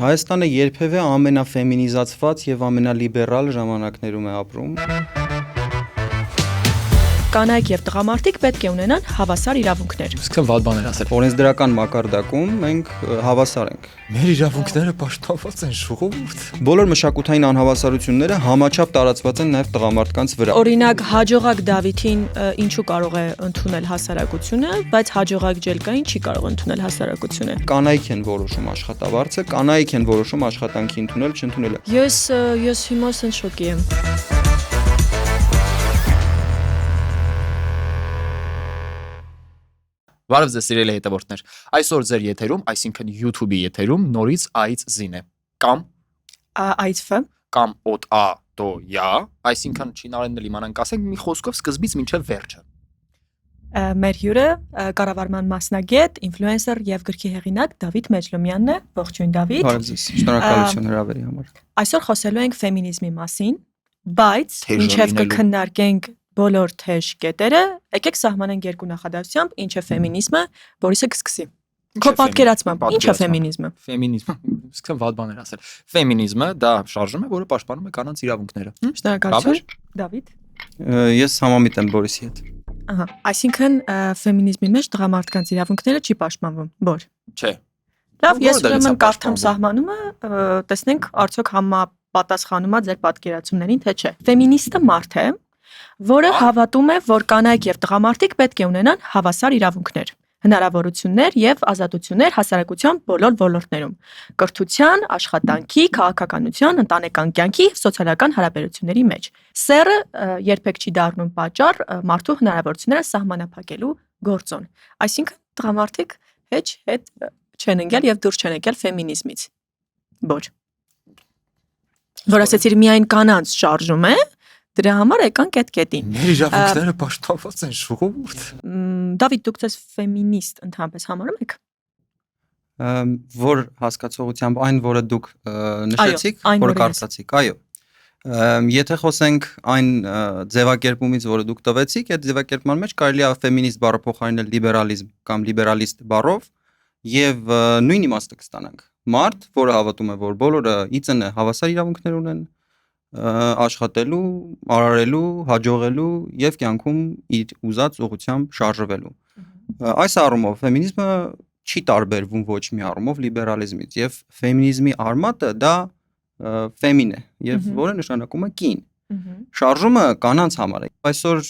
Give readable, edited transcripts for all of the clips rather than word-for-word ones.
Հայաստանը երբևէ ամենաֆեմինիզացված եւ ամենալիբերալ ժամանակներում է ապրում։ Կանայք եւ տղամարդիկ պետք է ունենան հավասար իրավունքներ։ Սկսեմ վատ բաներ ասել։ Օրենսդրական մակարդակում մենք հավասար ենք։ Մեր իրավունքները պաշտպանված են, ժողովուրդ։ Բոլոր մշակութային անհավասարությունները համաչափ տարածված են նաեւ տղամարդկանց վրա։ Օրինակ հաջողակ Դավիթին ինչու կարող է ընդունել հասարակությունը, բայց հաջողակ Ջելկային չի կարող ընդունել հասարակությունը։ Կանայք են որոշում աշխատավարձը, կանայք են որոշում աշխատանքի ընդունել, չընդունելը։ Ես հիմա ասեն շոկի եմ։ Բարև ձեզ սիրելի հետևորդներ։ Այսօր ձեր եթերում, այսինքն YouTube-ի եթերում նորից այց զին է։ Կամ Այցֆ կամ օտ-ա դո յա, այսինքն չինարենն իմանանք ասենք մի խոսքով սկզբից մինչև վերջը։ մեր հյուրը կառավարման մասնագետ, ինֆլուենսեր եւ գրքի հեղինակ Դավիթ Մեջլոմյանն է։ Ողջույն Դավիթ։ Բարև ձեզ։ Շնորհակալություն հրավերի համար։ Այսօր խոսելու ենք ֆեմինիզմի մասին, բայց ինչեւ կքննարկենք բոլոր թեժ կետերը, եկեք սահմանենք երկու նախադասությամբ ինչ է ֆեմինիզմը, Բորիսը կսկսի։ Քո պատկերացմամբ ինչ է ֆեմինիզմը։ Ֆեմինիզմը, սկսեմ վատ բաներ ասել։ Ֆեմինիզմը դա շարժում է, որը պաշտպանում է կանանց իրավունքները։ Շնորհակալություն, Դավիթ։ Ես համամիտ եմ Բորիսի հետ։ Ահա, այսինքն ֆեմինիզմի մեջ տղամարդկանց իրավունքները չի պաշտպանվում, որ։ Չէ։ Լավ, ես ուրեմն կարդամ սահմանումը, տեսնենք արդյոք համապատասխանում է ձեր պատկերացումներին, թե չէ։ Ֆեմինիստը մարդ է, որը հավատում է, որ կանայք եւ տղամարդիկ պետք է ունենան հավասար իրավունքներ, հնարավորություններ եւ ազատություններ հասարակության բոլոր ոլորտներում՝ կրթության, աշխատանքի, քաղաքականության, ընտանեկան կյանքի եւ սոցիալական հարաբերությունների մեջ։ Սեռը երբեք չի դառնում պատճառ մարդու հնարավորությունները սահմանափակելու գործոն։ Այսինքն տղամարդիկ հետ չեն ընկել եւ դուրս չեն եկել ֆեմինիզմից։ Որ ասեցիր միայն կանանց շարժում է, դրա համար եկանք այդ կետին։ Մեր իրավունքները պաշտպանված են, ժողովուրդ։ Դավիթ, դուք ձեզ ֆեմինիստ ընդհանրապես համարում եք։ Որ հասկացողությամբ այն, որը դուք նշեցիք, որը կարծացիք, այո։ Եթե խոսենք այն ձևակերպումից, որը դուք տվեցիք, այդ ձևակերպման մեջ կարելի է ֆեմինիստ բառը փոխարինել լիբերալիզմ կամ լիբերալիստ բառով եւ նույն իմաստը կստանանք։ Մարդ, որը հավատում է, որ բոլորը իծն է հավասար իրավունքներ ունեն, աշխատելու, արարելու, հաջողելու եւ կյանքում իր ուզած ուղղությամբ շարժվելու։ Այս առումով ֆեմինիզմը չի տարբերվում ոչ մի առումով լիբերալիզմից եւ ֆեմինիզմի արմատը դա ֆեմին է եւ որը նշանակում է կին։ Շարժումը կանանց համար է։ Այսօր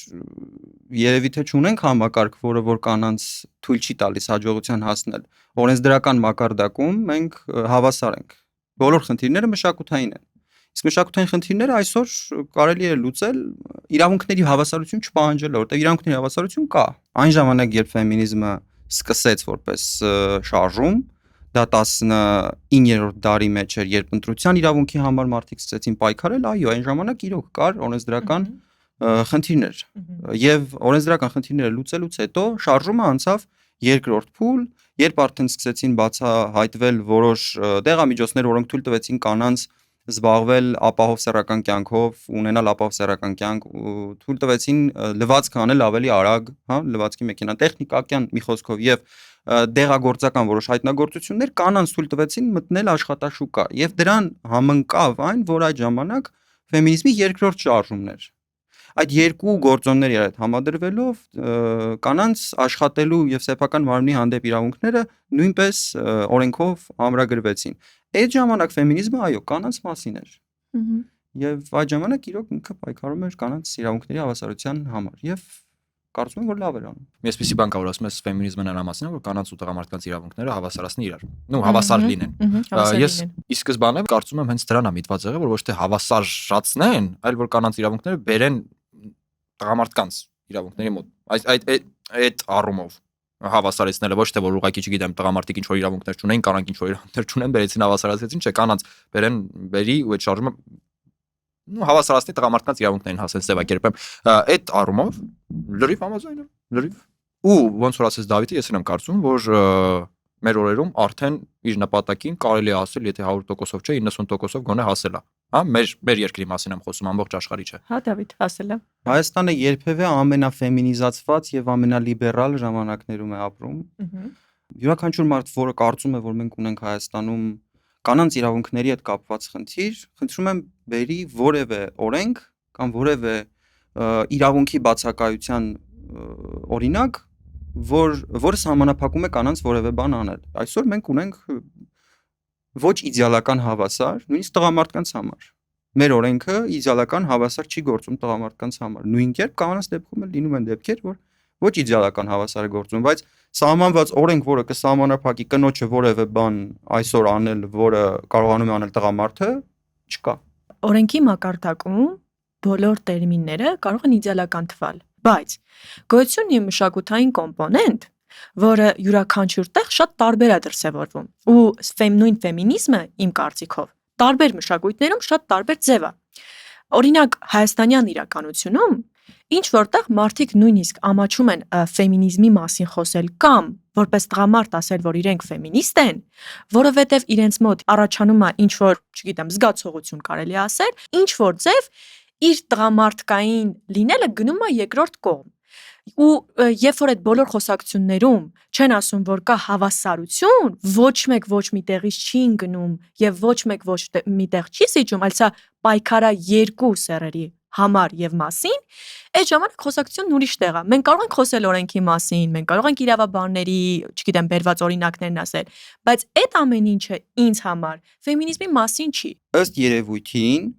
երևի թե չունենք համակարգ, որ կանանց թույլ չի տալիս հաջողության հասնել։ Օրենսդրական մակարդակում մենք հավասար ենք։ Բոլոր խնդիրները մշակութային են։ Իսկ մշակութային խնդիրները այսօր կարելի է լուծել իրավունքների հավասարություն չպահանջելով, որտեղ իրավունքների հավասարություն կա։ Այն ժամանակ, երբ ֆեմինիզմը սկսեց որպես շարժում, դա 19-րդ դարի մեջ էր, երբ ընտրության իրավունքի համար մարդիկ սկսեցին պայքարել, այո, այն ժամանակ իրոք կար օրենսդրական խնդիրներ։ Եվ օրենսդրական խնդիրները լուծելուց հետո շարժումը անցավ երկրորդ փուլ, երբ արդեն սկսեցին բացահայտվել որոշ դեղամիջոցներ, որոնք թույլ տվեցին կանանց զբաղվել ապահով սեռական կյանքով, ունենալ ապահով սեռական կյանք, թույլ տվեցին լվացք անել ավելի արագ, հա, լվացքի մեքենա, տեխնիկական մի խոսքով եւ դեղագործական որոշ հայտնագործություններ կանանց թույլ տվեցին մտնել աշխատաշուկա եւ դրան համընկավ այն, որ այդ ժամանակ ֆեմինիզմի երկրորդ շարժումն էր։ Այդ երկու գործոնների հետ համադրվելով կանանց աշխատելու եւ սեփական մարմնի հանդեպ իրավունքները նույնպես օրենքով ամրագրվեցին։ Այդ ժամանակ ֆեմինիզմը այո կանանց մասին էր։ Եվ այդ ժամանակ իրոք ինքը պայքարում էր կանանց իրավունքների հավասարության համար եւ կարծում եմ որ լավ էր անում։ Մի այսպեսի բան կա որ ասում ես ֆեմինիզմը նրա մասին է որ կանանց ու տղամարդկանց իրավունքները հավասարացնի իրար։ Նու հավասար լինեն։ Ես ի սկզբանե կարծում եմ հենց դրան է միտված եղել որ ոչ թե հավասարացնեն, այլ որ կանանց իրավունքները բերեն տղամարդկանց իրավունքների մոտ։ Այդ առումով հավասարեցնելը ոչ թե որ ուղղակի չգիտեմ տղամարդիկ ինչ որ իրավունքներ չունեն, կանանք ինչ որ իրավունքներ չունեն, բերեցին հավասարացեցին, չէ, կանանց բերեն բերի ու այդ շարժումը հավասարացնի տղամարդկանց իրավունքներին հասեն ձևակերպեմ։ Այդ առումով լրիվ համաձայն եմ, լրիվ։ Ու ոնց որ ասես Դավիթը, ես եմ կարծում, որ մեր օրերում արդեն իր նպատակին կարելի է ասել, եթե 100%-ով չէ, 90%-ով գոնե հասել է։ Հա, մեր երկրի մասին եմ խոսում, ամբողջ աշխարհի չէ։ Հա, Դավիթ, հասել է։ Հայաստանը երբևէ ամենաֆեմինիզացված եւ ամենալիբերալ ժամանակներում է ապրում։ Յուրաքանչյուր մարդ, որը կարծում է, որ մենք ունենք Հայաստանում կանանց իրավունքների հետ կապված խնդիր, խնդրում եմ բերի որևէ օրենք կամ որևէ իրավունքի բացակայության օրինակ, որը սահմանափակում է կանանց որևէ բան անել։ Այսօր մենք ունենք ոչ իդեալական հավասար, նույնիսկ տղամարդկանց համար։ Մեր օրենքը իդեալական հավասար չի գործում տղամարդկանց համար։ Նույն կերպ կանանց դեպքում էլ լինում են դեպքեր, որ ոչ իդեալական հավասար է գործում, բայց սահմանված օրենք, որը կսահմանափակի կնոջը որևէ բան այսօր անել, որը կարողանում է անել տղամարդը, չկա։ Օրենքի մակարդակում բոլոր տերմինները կարող են իդեալական թվալ, բայց գոյություն ունի մշակութային կոմպոնենտ, որը յուրաքանչյուր տեղ շատ տարբեր է դրսևորվում։ Ու նույն ֆեմինիզմը իմ կարծիքով տարբեր մշակույթներում շատ տարբեր ձև է։ Օրինակ հայաստանյան իրականությունում ինչ որտեղ մարդիկ նույնիսկ ամաչում են ֆեմինիզմի մասին խոսել կամ որպես տղամարդ ասել, որ իրենք ֆեմինիստ են, որովհետև իրենց մոտ առաջանում է ինչ որ, չգիտեմ, զգացողություն կարելի ասել, ինչ որ ձև իր տղամարդկային լինելը գնում է երկրորդ կողմ։ Ու երբ որ այդ բոլոր խոսակցություններում չեն ասում, որ կա հավասարություն, ոչ մեկ ոչ մի տեղից չի ընկնում եւ ոչ մեկ ոչ մի տեղ չի սիջում, այլ սա պայքարա երկու սեռերի համար եւ մասին, այդ ժամանակ խոսակցությունն ուրիշ տեղ է։ Մենք կարող ենք խոսել օրենքի մասին, մենք կարող ենք իրավաբանների, չգիտեմ, բերված օրինակներն ասել, բայց այդ ամեն ինչը ինձ համար ֆեմինիզմի մասին չի։ Ըստ երևույթին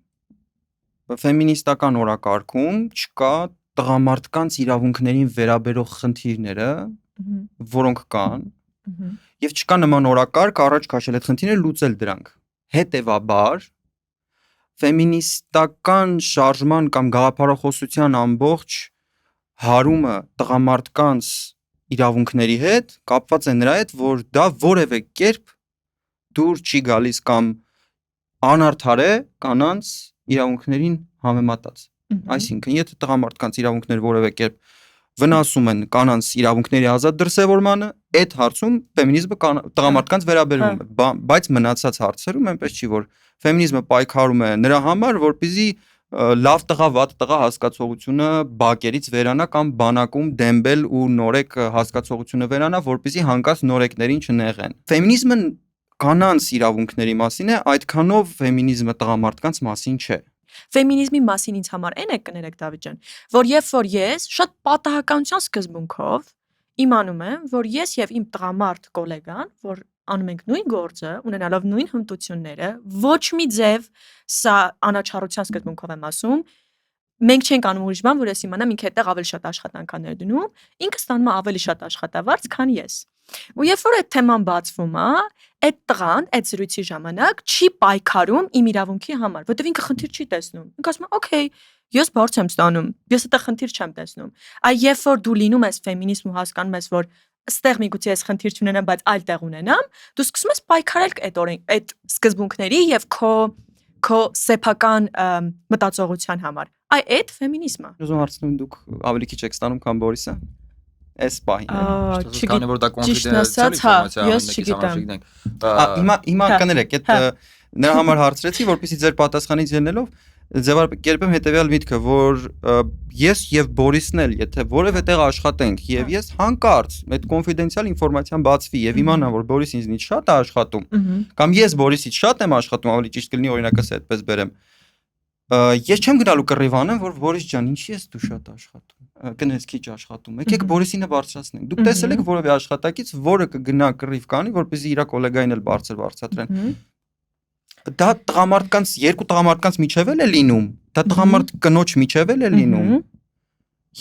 ֆեմինիստական օրակարգում չկա տղամարդկանց իրավունքներին վերաբերող խնդիրները, որոնք կան, եւ չկա նման օրակարգ առաջ քաշել այդ խնդիրները լուծել դրանք։ Հետևաբար ֆեմինիստական շարժման կամ գաղափարախոսության ամբողջ հարումը տղամարդկանց իրավունքների հետ կապված է նրա հետ, որ դա որևէ կերպ դուր չի գալիս կամ անարդար է կանանց իրավունքներին համեմատած։ Այսինքն, եթե տղամարդկանց իրավունքները որևէ կերպ վնասում են կանանց իրավունքների ազատ դրսևորմանը, այդ հարցում ֆեմինիզմը տղամարդկանց վերաբերվում է, բայց մնացած հարցերում այնպես չի, որ ֆեմինիզմը պայքարում է նրա համար, որպեսզի լավ տղա, վատ տղա հասկացողությունը բակերից վերանա կամ բանակում դեմբել ու նորեկ հասկացողությունը վերանա, որպեսզի հանկարծ նորեկներին չնեղեն։ Ֆեմինիզմը կանանց իրավունքների մասին է, այդքանով ֆեմինիզմը տղամարդկանց մասին չէ։ Ֆեմինիզմի մասին ինձ համար այն է կներեք Դավիթ ջան, որ երբ որ ես շատ պատահականության սկզբունքով իմանում եմ, որ ես եւ իմ տղամարդ գոլեգան, որ անում ենք նույն գործը, ունենալով նույն հմտությունները, ոչ մի ձև սա անաչառության սկզբունքով եմ ասում, մենք չենք անում ուրիշ բան, որ ես իմանամ ինքը այդտեղ ավելի շատ աշխատանքներ դնում, ինքը ստանում է ավելի շատ աշխատավարձ, քան ես։ Ու երբ որ այդ թեման բացվում է, այդ տղան այդ զրույցի ժամանակ չի պայքարում իմ իրավունքի համար, որովհետև ինքը խնդիր չի տեսնում։ Ինքը ասում է, «Okay, ես բարձ եմ ստանում, ես այդտեղ խնդիր չեմ տեսնում»։ Այ երբ որ դու լինում ես ֆեմինիստ ու հասկանում ես, որ այստեղ միգուցե ես խնդիր չունենամ, բայց այլ տեղ ունենամ, դու սկսում ես պայքարել այդ սկզբունքների եւ քո սեփական մտածողության համար։ Այ այդ ֆեմինիզմը։ Ուզում հարցնում դուք ավելի քիչ եք ստանում, քան Բորիսը։ Այս պահին։ Քանի որ դա կոնֆիդենցիալ ինֆորմացիա է, ես չգիտեմ։ Հիմա կներեք, այդ նրա համար հարցրեցի, որպեսզի ձեր պատասխանից ելնելով ձևակերպեմ հետեւյալ միտքը, որ ես եւ Բորիսն էլ, եթե որևէ տեղ աշխատենք եւ ես հանկարծ այդ կոնֆիդենցիալ ինֆորմացիան բացվի եւ իմանամ, որ Բորիսը ինձնից շատ է աշխատում, կամ ես Բորիսից շատ եմ աշխատում, ավելի ճիշտ կլինի օրինակս այդպես բերեմ, ես չեմ գնալու կռիվ անեմ, որ Բորիս ջան, ինչի ես դու շատ աշխատում, կնես քիչ աշխատում, եկեք Բորիսինը բարձրացնենք։ Դուք տեսել եք որևէ աշխատակից, որը կգնա կռիվ կանի, որպեսզի իր գոլեգային էլ բարձրացրեն։ Դա տղամարդկանց երկու տղամարդկանց միջև էլ է լինում, դա տղամարդ կնոջ միջև էլ է լինում։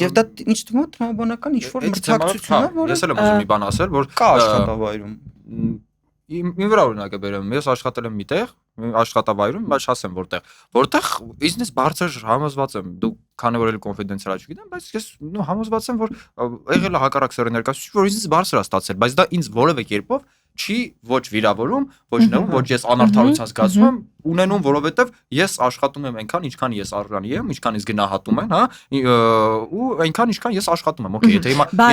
Եվ դա ինչ թվում է տրամաբանական ինչ-որ մրցակցություն է, որը ես էլ եմ ուզում մի բան ասել, որ կա աշխատավայրում։ Իմ վրա օրինակ է բերեմ, ես աշխատել եմ միտեղ, աշխատավայրում, բայց չասեմ որտեղ իզնես բարձր համոզված եմ, դու քանի որ էլ կոնֆիդենցիալ չգիտեմ, բայց ես համոզված եմ, որ եղել է հակառակ սեռի ներկայացուցիչ, որ ինձ բարձր է ստացել, բայց դա ինձ որևէ կերպով չի ոչ վիրավորում, ոչ նեղում, ոչ ես անարդարության զգացում եմ ունենում, որովհետև ես աշխատում եմ այնքան, ինչքան ես արժանի եմ, ինչքան ինձ գնահատում են, հա, ու այնքան ինչքան ես աշխատում եմ։ Okay,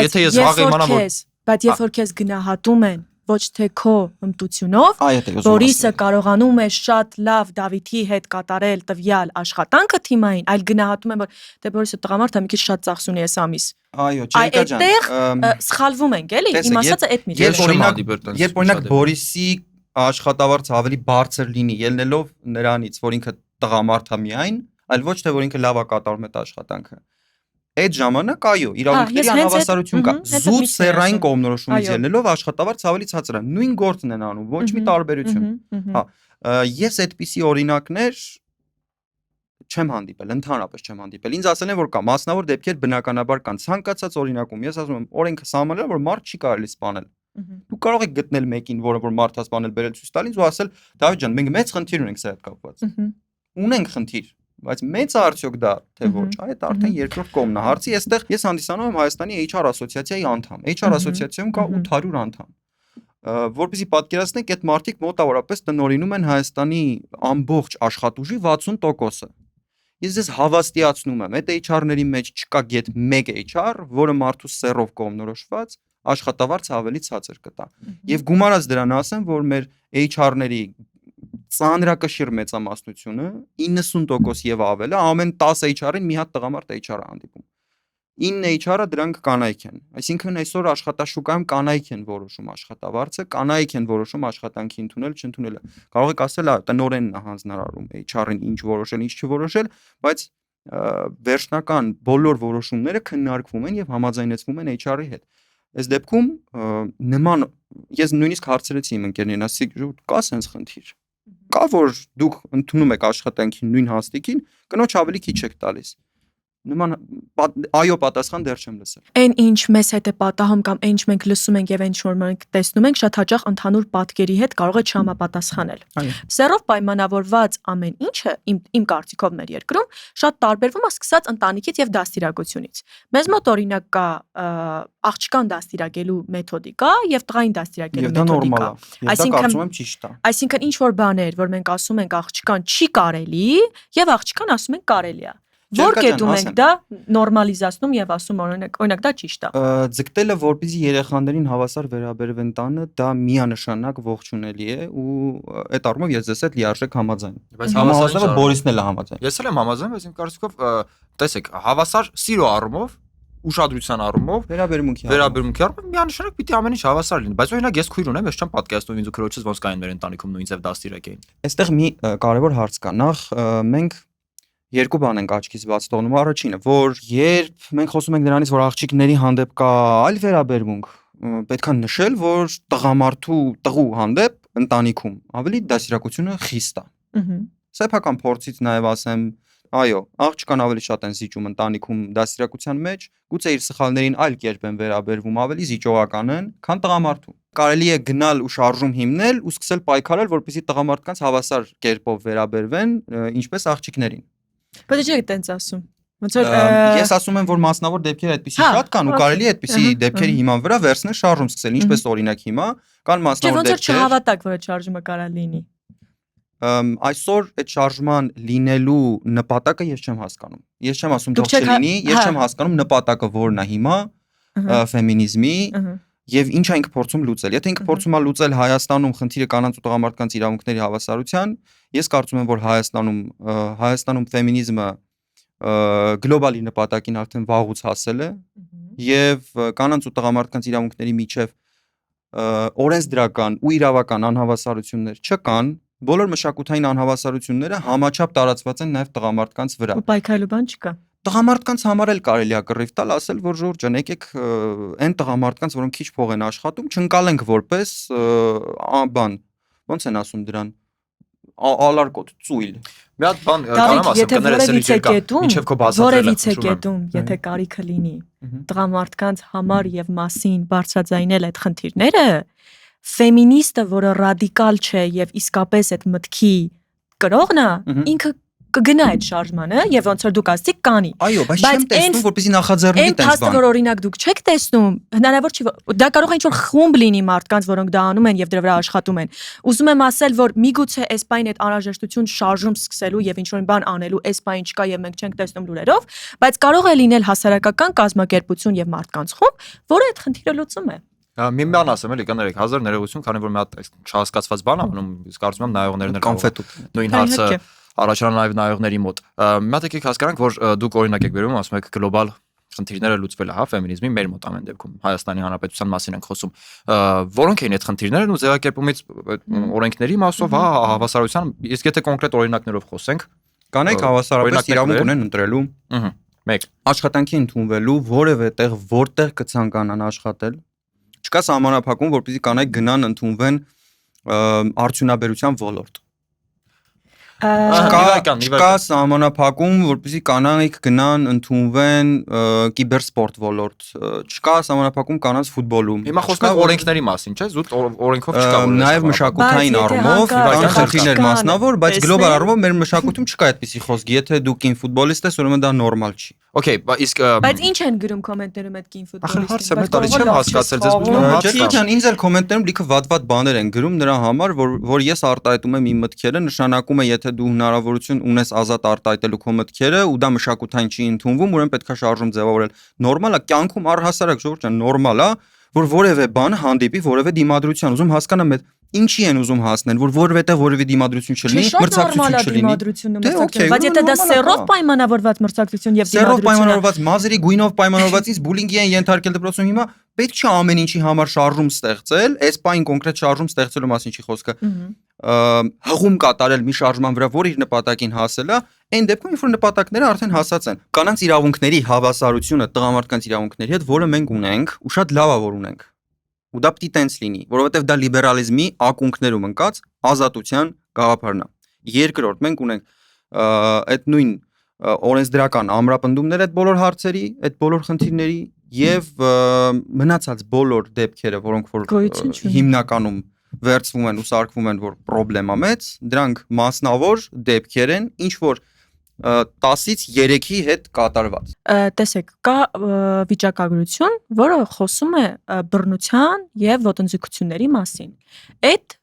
եթե ես վաղ իմանամ, որ բայց երբ որ քեզ գնահատում են ոչ թե քո հմտությունով, Բորիսը կարողանում է շատ լավ Դավիթի հետ կատարել տվյալ աշխատանքը թիմային, այլ գնահատում են, որ դե Բորիսը տղամարդ է, մի քիչ շատ ծախս ունի այս ամիս։ Այո, Ջերիկա ջան, այդտեղ սխալվում ենք, էլի, իմ ասածը այդ միջոցով։ Երբ օրինակ Բորիսի աշխատավարձը ավելի բարձր լինի, ելնելով նրանից, որ ինքը տղամարդ է միայն, այլ ոչ թե որ ինքը լավ է կատարում այդ աշխատանքը։ Այդ ժամանակ այո, իրավունքների անհավասարություն կա։ Զուտ սեռային կողմնորոշումից ելնելով աշխատավարձը ավելի ցածր է։ Նույն գործն են անում, ոչ մի տարբերություն։ Հա, ես այդպիսի օրինակներ չեմ հանդիպել, ընդհանրապես չեմ հանդիպել։ Ինձ ասել են, որ կա մասնավոր դեպքեր բնականաբար կան։ Ցանկացած օրինակում ես ասում եմ, օրենքը սահմանել է, որ մարդ չի կարելի սպանել։ Դու կարող եք գտնել մեկին, որը որ մարդ է սպանել, բերել ցույց տալ ինձ ու ասել, Դավիթ ջան, մենք մեծ խնդիր ունենք սա հետ կապված։ Ունենք խնդիր, բայց մեծ արդյոք դա թե ոչ, այդ արդեն երկրորդ կողմն է հարցի։ Այստեղ ես հանդիսանում եմ Հայաստանի HR ասոցիացիայի անդամ։ HR ասոցիացիայում կա 800 անդամ։ Որպեսզի պատկերացնեք, այդ մարդիկ մոտավորապես տնօրինում են Հայաստանի ամբողջ աշխատուժի 60%-ը։ Ես ձեզ հավաստիացնում եմ, այդ HR-ների մեջ չկա գեթ 1 HR, որը մարդու սեռով կողմնորոշված աշխատավարձը ավելի ցածր կտա։ Եվ գումարած դրան ասեմ, որ մեր HR-ների ծանրակշիռ մեծամասնությունը 90% եւ ավելը ամեն 10 HR-ին մի հատ տղամարդ HR-ը հանդիպում։ 9 HR-ը դրանք կանայք են։ Այսինքն այսօր աշխատաշուկայում կանայք են որոշում աշխատավարձը, կանայք են որոշում աշխատանքի ընդունել, չընդունելը։ Կարող եք ասել, տնօրենն է հանձնարարում HR-ին ինչ որոշել, ինչ չորոշել, բայց վերջնական բոլոր որոշումները քննարկվում են եւ համաձայնեցվում են HR-ի հետ։ Այս դեպքում նման ես նույնիսկ հարցրեցի իմ ընկերներին, ասի կա sense խնդիր։ Կա որ դուք ընդունում եք աշխատանքի նույն հաստիկին, կնոջ ավելի քիչ եք տալիս։ Նման այո պատասխան դեռ չեմ լսել։ Այն ինչ մեզ հետ է պատահում կամ այն ինչ մենք լսում ենք եւ այն ինչ որ մենք տեսնում ենք, շատ հաճախ ընդհանուր պատկերի հետ կարող է չհամապատասխանել։ Սեռով պայմանավորված ամեն ինչը իմ կարծիքով մեր երկրում շատ տարբերվում է սկսած ընտանիքից եւ դաստիարակությունից։ Մեզ մոտ օրինակ կա աղջկան դաստիարակելու մեթոդիկա եւ տղային դաստիարակելու մեթոդիկա։ Այսինքն ինչ որ բաներ, որ մենք ասում ենք աղջկան չի կարելի եւ աղջկան ասում ենք կարելի է։ Որ կետում ենք դա նորմալիզացնում եւ ասում օրինակ դա ճիշտ է։ Ձգտելը որպեսզի երեխաներին հավասար վերաբերվեն տանը, դա միանշանակ ողջունելի է ու այդ առումով ես ձեզ հետ լիարժեք համաձայն։ Բայց համաձայնը Բորիսն էլ է համաձայն։ Ես էլ եմ համաձայն, բայց իմ կարծիքով տեսեք, հավասար սիրո առումով, ուշադրության առումով, վերաբերմունքի առումով միանշանակ պիտի ամեն ինչ հավասար լինի, բայց օրինակ ես քույր ունեմ, ես չեմ պատկերացնում ինձ ու քրոջս ոնց կային մեր ընտանիքում նույն ձև դաստիարակային։ Այստեղ մի կարևոր հարց կա։ Նախ մենք երկու բան ենք աչքից բաց թողնում։ Առաջինը, որ երբ մենք խոսում ենք նրանից, որ աղջիկների հանդեպ կա այլ վերաբերմունք, պետք է նշել, որ տղու հանդեպ ընտանիքում ավելի դաստիարակությունը խիստ է։ Սեփական փորձից նաև ասեմ, այո, աղջկան ավելի շատ են զիջում ընտանիքում դաստիարակության մեջ, գուցե իր սխալներին այլ կերպ են վերաբերվում, ավելի զիջողական են, քան տղամարդու։ Կարելի է գնալ ու շարժում հիմնել ու սկսել պայքարել, որպեսզի տղամարդկանց հավասար կերպով վերաբերվեն, ինչպես աղջիկներին։ Բայց չէ՞ տենց ասում։ Ոնց որ ես ասում եմ, որ մասնավոր դեպքեր այդպիսի շատ կան ու կարելի է այդպիսի դեպքերի հիման վրա վերցնել շարժում սկսել, ինչպես օրինակ հիմա կան մասնավոր դեպքեր։ Ոնց որ չհավատակ, որ այդ շարժումը կարա լինի։ Այսօր այդ շարժման լինելու նպատակը ես չեմ հասկանում։ Ես չեմ ասում թող չլինի, ես չեմ հասկանում նպատակը որն է հիմա ֆեմինիզմի եւ ինչ է ինքը փորձում լուծել։ Եթե ինքը փորձում է լուծել Հայաստանում խնդիրը կանանց ու տղամարդկանց իրավունքների հավասարության, ես կարծում եմ, որ Հայաստանում ֆեմինիզմը գլոբալի նպատակին արդեն վաղուց հասել է եւ կանանց ու տղամարդկանց իրավունքների միջև օրենսդրական ու իրավական անհավասարություններ չկան, բոլոր մշակութային անհավասարությունները համաչափ տարածված են նաեւ տղամարդկանց վրա։ Ու պայքարելու բան չկա։ Տղամարդկանց համար էլ կարելի է կռիվ տալ, ասել, որ Ժորժան, եկեք այն տղամարդկանց, որոնք քիչ փող են աշխատում, չընկալենք որպես բան, ոնց են ասում դրան, ալարկոտ, ծույլ։ Մի հատ բան կանեմ ասեմ, կներեսել չկա, ինչեւ քո բացատրելը։ Որևիցե կետում, եթե կարիքը լինի, տղամարդկանց համար եւ մասին բարձրաձայնել այդ խնդիրները, ֆեմինիստը, որը ռադիկալ չէ եւ իսկապես այդ մտքի կրողն է, ինքը կգնա այդ շարժմանը եւ ոնց որ դուք ասացիք կանի։ Այո, բայց չեմ տեսնում, որպեսզի նախաձեռնվի տես բան։ Այն փաստը, որ օրինակ դուք չեք տեսնում, հնարավոր չի, դա կարող է ինչ-որ խումբ լինի մարդկանց, որոնք դա անում են եւ դրա վրա աշխատում են։ Ուզում եմ ասել, որ միգուցե այս բան այդ անհրաժեշտություն շարժում սկսելու եւ ինչ-որ բան անելու այս բան չկա եւ մենք չենք տեսնում լուրերով, բայց կարող է լինել հասարակական կազմակերպություն եւ մարդկանց խումբ, որը այդ խնդիրը լուծում է։ Մի բան ասեմ, էլի կներեք, հազար ներողություն, քանի որ մի հատ չհասկացված բան անում, ես կարծում եմ նայողներն էլ նույն հարցը առաջանալ նաև նայողների մոտ։ Մի հատ եկեք հասկանանք, որ դուք օրինակ եք բերում, ասում եք գլոբալ խնդիրները լուծվել է, հա, ֆեմինիզմի մեր մոտ ամեն դեպքում Հայաստանի Հանրապետության մասին ենք խոսում։ Որոնք էին այդ խնդիրներն ու ձևակերպումից օրենքների մասով, հա, հավասարության, իսկ եթե կոնկրետ օրինակներով խոսենք, կանայք հավասարապես իրավունք ունեն ընտրելու, 1 աշխատանքի ընդունվելու, որևէ տեղ որտեղ կցանկանան աշխատել, չկա սահմանափակում, որպեսզի կանայք գնան ընդունվեն արդյունաբերության ոլորտ։ Չկա սահմանափակում, որպեսզի կանայք գնան ընդունվեն կիբերսպորտ ոլորտ, չկա սահմանափակում կանանց ֆուտբոլում։ Հիմա խոսում ենք օրենքների մասին, չէ՞, զուտ օրենքով չկա որ նաև մշակութային առումով կան խնդիրներ մասնավոր, բայց գլոբալ առումով մեր մշակույթում չկա այդպիսի խոսք, եթե դու կին ֆուտբոլիստ ես, ուրեմն դա նորմալ չի։ Okay, իսկ բայց ինչ են գրում կոմենտներում այդ կին ֆուտբոլիստին։ Ախր հարցը չեմ հասկացել, ձեզ ուզում եմ հասկանալ։ Ինձ էլ կոմենտներում լիքը վատ բաներ են գրում նրա համար, որ ես արտահայտում եմ իմ մտքերը, նշանակում է, եթե դու հնարավորություն ունես ազատ արտահայտելու քո մտքերը ու դա մշակութային չի ընդունվում, ուրեմն պետք է շարժում ձևավորել։ Նորմալ է, կյանքում առհասարակ ժողովուրդ ջան, նորմալ է, որ որևէ բան հանդիպի որևէ դիմադրության։ Ուզում հասկանամ այդ ինչի են ուզում հասնել, որ որովհետեւ որևէ դիմադրություն չլինի, մրցակցություն չլինի։ Բայց եթե դա սերով պայմանավորված մրցակցություն եւ սերով պայմանավորված, մազերի գույնով պայմանավորված, ինձ բուլինգի են ենթարկել դպրոցում, հիմա պետք չէ ամեն ինչի համար շարժում ստեղծել, այս պայն կոնկրետ շարժում ստեղծելու մասին չի խոսքը։ Հղում կատարել մի շարժման վրա, որ իր նպատակին հասել է, այն դեպքում ինչ որ նպատակները արդեն հասած են։ Կանանց իրավունքների հավասարությունը տղամարդկանց իրավունքների հետ, որը մենք ունենք, ու շատ լավ է որ ունենք։ Ու դա պիտի տենց լինի, որովհետև դա լիբերալիզմի ակունքներում ընկած ազատության գաղափարն է։ Երկրորդ, մենք ունենք այդ նույն օրենսդրական ամրապնդումներ այդ բոլոր հարցերի, այդ բոլոր խնդիրների եւ մնացած բոլոր դեպքերը, որոնք որ հիմնականում վերցվում են ու սարքվում են, որ խնդրեմա մեծ, դրանք մասնավոր դեպքեր են, ինչ որ 10-ից 3-ի հետ կատարված։ Տեսեք, կա վիճակագրություն, որը խոսում է բռնության եւ ոտնձգությունների մասին։ Այդ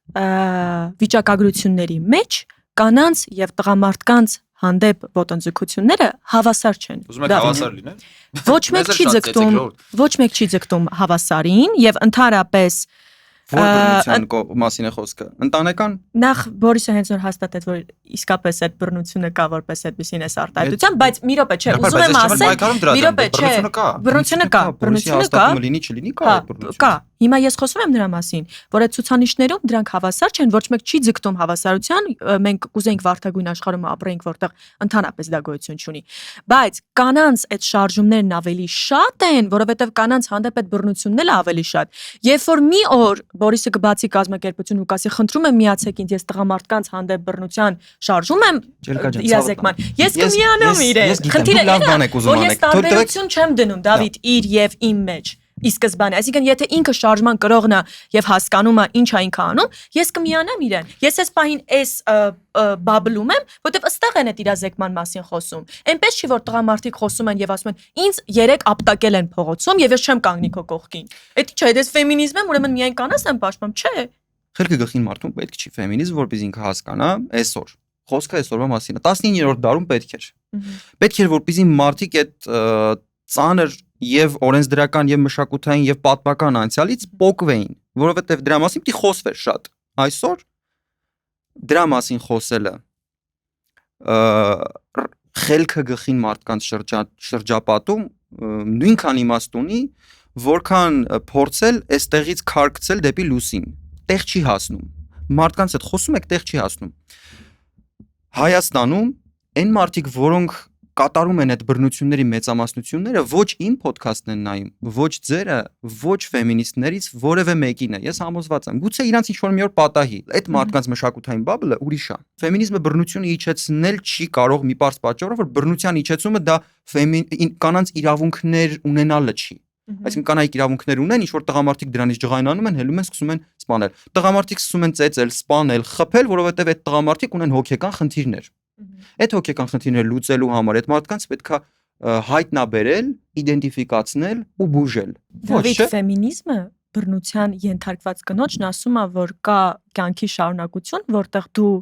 վիճակագրությունների մեջ կանանց եւ տղամարդկանց հանդեպ ոտնձգությունները հավասար չեն։ Ուզում եք հավասար լինել։ Ոչ մեկ չի ձգտում հավասարին եւ ընդհանրապես Որ բռնության մասին է խոսքը։ Ընտանեկան նախ Բորիսը հենց որ հաստատեց, որ իսկապես այդ բռնությունը կա որպես այդպեսին էս արտահայտության, բայց մի րոպե չէ, ուզում եմ ասել, մի րոպե չէ, բռնությունը կա, լինի չլինի կա բռնություն։ Կա։ Հիմա ես խոսում եմ նրա մասին, որ այդ ցուցանիշներում դրանք հավասար չեն, ոչ մեկ չի ձգտում հավասարության, մենք կուզենք վարդագույն աշխարհում ապրենք, որտեղ ընդհանրապես դա գոյություն չունի։ Բայց կանանց այդ շարժումներն ավելի շատ են, որովհետև կանանց հանդեպ այդ բռնությունները ավելի շատ։ Երբ որ մի օր Բորիսը կբացի կազմակերպություն ու կասի խնդրում եմ միացեք ինձ, ես տղամարդկանց հանդեպ բռնության շարժում եմ իրազեկման։ Ես կմիանամ իրեն։ Խնդիրը այն է, որ ես տարբերություն չեմ դնում Դավիթ իր եւ իմ մեջ։ Ի սկզբանե, այսինքն եթե ինքը շարժման կրողն է եւ հասկանում է ինչ է ինքը անում, ես կմիանամ իրեն։ Ես այս պահին այս բաբլում եմ, որտեվ ըստեղ են այդ իրազեկման մասին խոսում։ Այնպես չի որ տղամարդիկ խոսում են եւ ասում են ինձ 3 ապտակել են փողոցում եւ ես չեմ կանգնի քո կողքին։ Էդի չէ, ես ֆեմինիզմ եմ, ուրեմն միայն կանանց եմ պաշտպանում, չէ։ Խելքը գլխին մարդուն պետք չի ֆեմինիզմ, որպես ինքը հասկանա այսօր։ Խոսքը այսօրվա մասին է։ 19-րդ դարում պետք էր։ Պետք էր որպեսզի մարդիկ այդ ծանր եւ օրենսդրական եւ մշակութային եւ պատմական անցյալից պոկվեին, որովհետեւ դրա մասին պիտի խոսվեր շատ։ Այսօր դրա մասին խոսելը խելքը գլխին մարդկանց շրջապատում նույնքան իմաստ ունի, որքան փորձել այստեղից քարկցել դեպի լուսին։ Տեղ չի հասնում։ Մարդկանց հետ խոսում եք, տեղ չի հասնում։ Հայաստանում այն մարդիկ, որոնք կատարում են այդ բռնությունների մեծամասնությունները, ոչ իմ ոդքասթն են նայում, ոչ ձերը, ոչ ֆեմինիստներից որևէ մեկին է։ Ես համոզված եմ, գուցե իրանց ինչ-որ մի օր պատահի։ Այդ մարդկանց մշակութային բաբլը ուրիշ է։ Ֆեմինիզմը բռնությունը իջեցնել չի կարող մի պարզ պատճառով, որ բռնության իջեցումը դա կանանց իրավունքներ ունենալը չի։ Այսինքն կանայք իրավունքներ ունեն, ինչ որ տղամարդիկ դրանից ջղայնանում են, հելում են, սկսում են սպանել։ Տղամարդիկ սկսում են ծեծել, սպանել, խփել, որովհետև այդ տղամարդիկ ունեն հոգեկան խնդիրներ։ Այդ հոգեկան խնդիրները լուծելու համար այդ մարդկանց պետքա հայտնաբերել, իդենտիֆիկացնել ու բուժել։ Ոչ ֆեմինիզմը բռնության ենթարկված կնոջն ասում է, որ կա կյանքի շարունակություն, որտեղ դու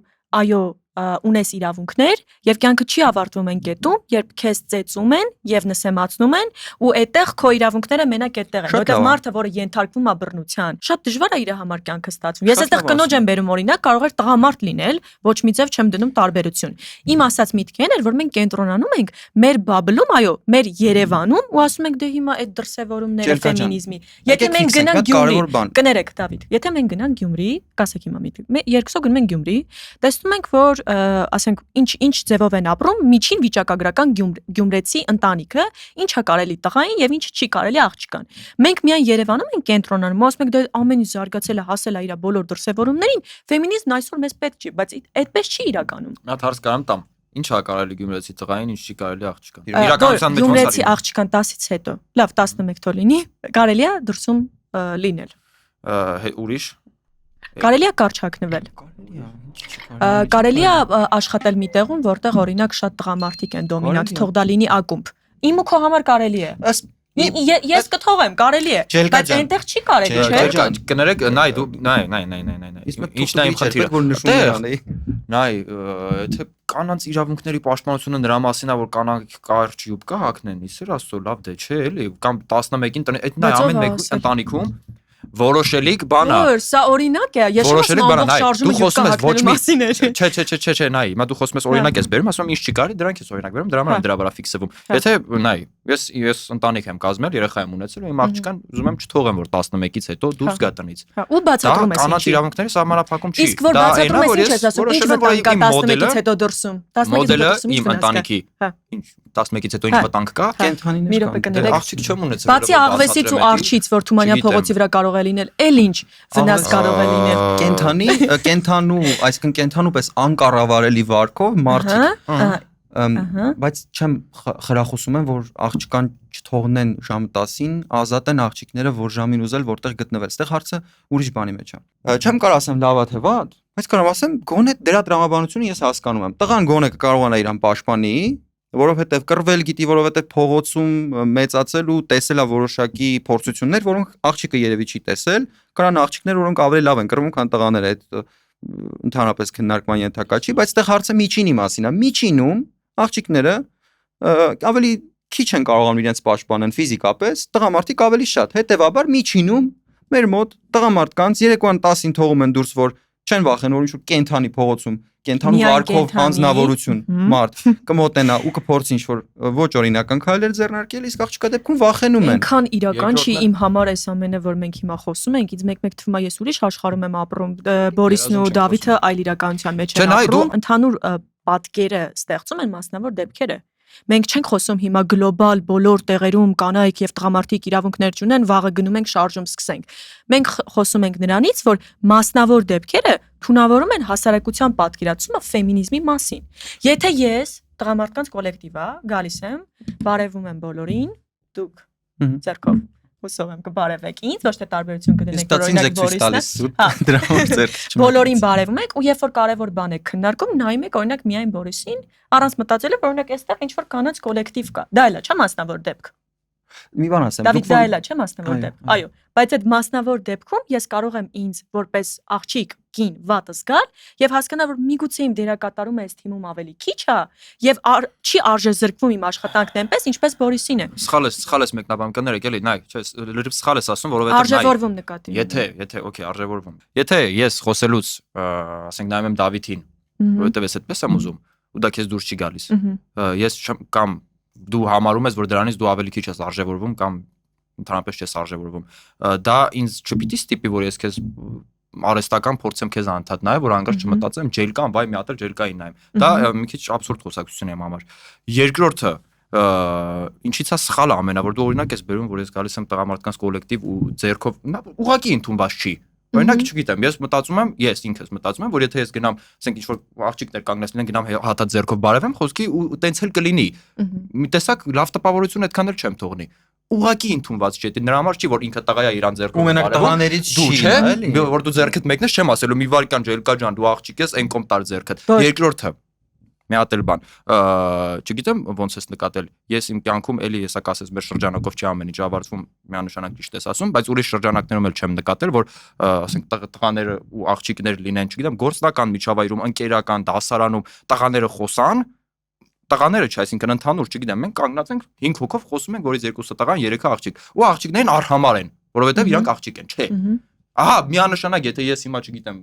այո ունես իրավունքներ եւ կյանքը չի ավարտվում այն կետում, երբ քեզ ծեծում են եւ նսեմացնում են ու այդտեղ քո իրավունքները մենակ այդտեղ են, որովհետեւ մարդը, որը ենթարկվում է բռնության, շատ դժվար է իր համար կյանքը ստացվում։ Ես այդտեղ կնոջ եմ բերում օրինակ, կարող էր տղամարդ լինել, ոչ մի ձև չեմ դնում տարբերություն։ Իմ ասած միտքն էր, որ մենք կենտրոնանում ենք մեր բաբլում, այո, մեր Երևանում ու ասում ենք դե հիմա այդ դրսևորումները ֆեմինիզմի։ Եթե մենք գնանք Գյումրի, կներեք Դավիթ, եթե մենք գնանք Գյումրի, կասեք հիմա միտքը։ Երկուսով գնում ենք Գյումրի, տեսնում ենք, որ ասենք ինչ ձևով են ապրում միջին վիճակագրական գյումրեցի ընտանիքը, ինչա կարելի տղային եւ ինչ չի կարելի աղջկան։ Մենք միայն Երևանում ենք կենտրոնանում, ասում ենք դե ամեն ինչ զարգացել է, հասել է իր բոլոր դրսևորումներին, ֆեմինիզմն այսօր մեզ պետք չի, բայց այդպես չի իրականում։ Նա հարց կարամ տամ։ Ինչա կարելի գյումրեցի տղային, ինչ չի կարելի աղջկան։ Իրականության մեջ գյումրեցի աղջկան 10-ից հետո, լավ 11 թող լինի, կարելի է դրսում լինել։ Ուրիշ Կարելի է կարճակնվել։ Կարելի է աշխատել մի տեղում, որտեղ օրինակ շատ տղամարդիկ են դոմինանտ, թող դա լինի ակումբ։ Իմ ու քո համար կարելի է։ Ես կթողեմ, կարելի է, բայց այնտեղ չի կարելի, չէ՞։ Կներեք, նայ դու, նայ։ Ինչն է իմ խնդիրը։ Նայ, եթե կանանց իրավունքների պաշտպանությունը նրա մասին է, որ կանանք կարճ յուբկա հագնեն, իսեր աստծո լավ դե չէ, էլի, կամ 11-ին տնի, այդ նայ ամեն մեկու ընտանիքում որոշելիք բան է։ Որ սա օրինակ է, ես չեմ ասում շարժումը յուբկա հագնելու մասին է։ Չէ, նայ, հիմա դու խոսում ես օրինակ ես բերում, ասում եմ ինչ չի կարելի, դրանք ես օրինակ բերում, դրա համար դրա վրա ֆիքսվում։ Եթե նայ, ես ընտանիք եմ կազմել, երեխա եմ ունեցել, ու իմ աղջկան ուզում եմ չթողեմ որ 11-ից հետո դուրս գա տնից։ Ու բացատրում ես։ Կանանց իրավունքների սահմանափակում չի։ Իսկ որ բացատրում ես ինչ ես ասում, ինչ վտանգ կա 11-ից հետո դրսում։ 11-ից իմ ընտանիքի։ Ինչ 11-ից հետո ինչ վտանգ կա։ Կենթանիներ կան։ Աղջիկ չեմ ունեցել։ Բացի աղվեսից ու արջից, որ Թումանյան փողոցի վրա կարող է լինել, էլ ինչ վնաս կարող է լինել։ Կենթանու, այսինքն կենթանու պես անկառավարելի վարկով մարդիկ բայց չեմ խրախուսում եմ որ աղջկան չթողնեն ժամը 10-ին ազատեն աղջիկները որ ժամին ուզել որտեղ գտնվել այստեղ հարցը ուրիշ բանի մեջ է չեմ կարող ասեմ լավ թե վատ բայց կարող ասեմ գոնե դրա տրամաբանությունը ես հասկանում եմ տղան գոնե կարողանա իրան պաշտպանի որովհետև կռվել գիտի որովհետև փողոցում մեծացել ու տեսել է որոշակի փորձություններ որոնք աղջիկը երևի չի տեսել կրան աղջիկներ որոնք ավելի լավ են կռվում քան տղաները այդ ընդհանրապես քննարկման ենթակա չի բայց այդտեղ հարցը միջինի մասին է միջինում աղջիկները ավելի քիչ են կարողանում իրենց պաշտպանեն ֆիզիկապես, տղամարդիկ ավելի շատ։ Հետևաբար միջինում մեր մոտ տղամարդկանց երեկոյան 10-ին թողում են դուրս, որ չեն վախենում, որ ինչ-որ կենթանի փողոցում, կենթանու վարկով հանձնավորություն մարդ կմոտենա ու կփորձի ինչ-որ ոչ օրինական քայլեր ձեռնարկել, իսկ աղջկա դեպքում վախենում են։ Ինքան իրական չի իմ համար այս ամենը, որ մենք հիմա խոսում ենք, ինձ մեկ-մեկ թվում է ես ուրիշ աշխարհում եմ ապրում, Բորիսն ու Դավիթը այլ իրականության մեջ են ապրում, ընդհանուր պատկերը ստեղծում են մասնավոր դեպքերը։ Մենք չենք խոսում հիմա գլոբալ բոլոր տեղերում կանայք եւ տղամարդիկ իրավունքներ չունեն, վաղը գնում ենք շարժում սկսենք։ Մենք խոսում ենք նրանից, որ մասնավոր դեպքերը թունավորում են հասարակության պատկերացումը ֆեմինիզմի մասին։ Եթե ես տղամարդկանց կոլեկտիվ է, գալիս եմ, բարևում եմ բոլորին, դուք ձեռքով հուսով եմ կբարևեք ինձ, ոչ թե տարբերություն կդնեք օրինակ Բորիսին։ Բոլորին բարևում եք ու երբ որ կարևոր բան եք քննարկում, նայում եք օրինակ միայն Բորիսին, առանց մտածելու, որ օրինակ այստեղ ինչ որ կանանց կոլեկտիվ կա։ Դա էլ է, չէ՞ մասնավոր դեպք։ Մի բան ասեմ, Դավիթ դա էլ է, չէ՞ մասնավոր դեպք։ Այո, բայց այդ մասնավոր դեպքում ես կարող եմ ինձ որպես աղջիկ, կին, վատը զգալ եւ հասկանալ, որ միգուցե իմ դերակատարումը այս թիմում ավելի քիչ է եւ չի արժեզրկվում իմ աշխատանքն այնպես, ինչպես Բորիսին է։ Սխալ ես մեկնաբան կներեք, էլի, նայ, չէ, լրիվ սխալ ես ասում, որովհետեւ նայ։ Արժևորվում նկատի։ Եթե, օքեյ, արժևորվում։ Եթե ես խոսելուց, ասենք նայում եմ Դավիթին, որովհետեւ ես այդպես եմ ուզում, ու դա քեզ դուրս չի գալիս։ Ես կամ դու համարում ես, որ դրանից դու ավելի քիչ ես արժևորվում կամ ընդհանրապես չես արժևորվում։ Դա ինձ չպիտի ստիպի, որ ես քեզ արհեստական փորձեմ քեզ անդադ նայ, որ անգամ չմտածեմ ջել կամ բայ մի հատ էլ ջելկային նայեմ։ Դա մի քիչ абսուրդ խոսակցություն է իմ համար։ Երկրորդը ինչից է սխալը ամենա, որ դու օրինակ ես բերում, որ ես գալիս եմ տղամարդկանց կոլեկտիվ ու ձեռքով ուղղակի ընդունված չի։ Օրինակ չգիտեմ, ես մտածում եմ, ես ինքս մտածում եմ, որ եթե ես գնամ, ասենք ինչ-որ աղջիկներ կանգնեցին են, գնամ հատա ձեռքով բարևեմ, խոսքի ու տենց էլ կլինի։ Մի տեսակ լավ տպավորություն այդքան էլ չեմ թողնի։ Ուղղակի ընդունված չի, դրա համար չի, որ ինքը տղա է իրան ձեռքով բարևում։ Ու մենակ տղաներից չի, էլի։ Որ դու ձեռքդ մեկնես չեմ ասելու, մի վարքան ջելկա ջան, դու աղջիկ ես, այն կոմ տար ձեռքդ։ Երկրորդը մի հատ էլ բան, չգիտեմ ոնց ես նկատել, ես իմ կյանքում էլի հեսա կասես մեր շրջանակով չի ամեն ինչ ավարտվում, միանշանակ ճիշտ ես ասում, բայց ուրիշ շրջանակներում էլ չեմ նկատել, որ ասենք տղաները ու աղջիկներ լինեն, չգիտեմ, գործնական միջավայրում, ընկերական դասարանում տղաները խոսան, տղաները չէ, այսինքն ընդհանուր, չգիտեմ, մենք կանգնած ենք 5 հոգով խոսում ենք, որից 2-ը տղան, 3-ը աղջիկ, ու աղջիկներին արհամար են, որովհետև իրանք աղջիկ են, չէ։ Ահա, միանշանակ, եթե ես հիմա չգիտեմ,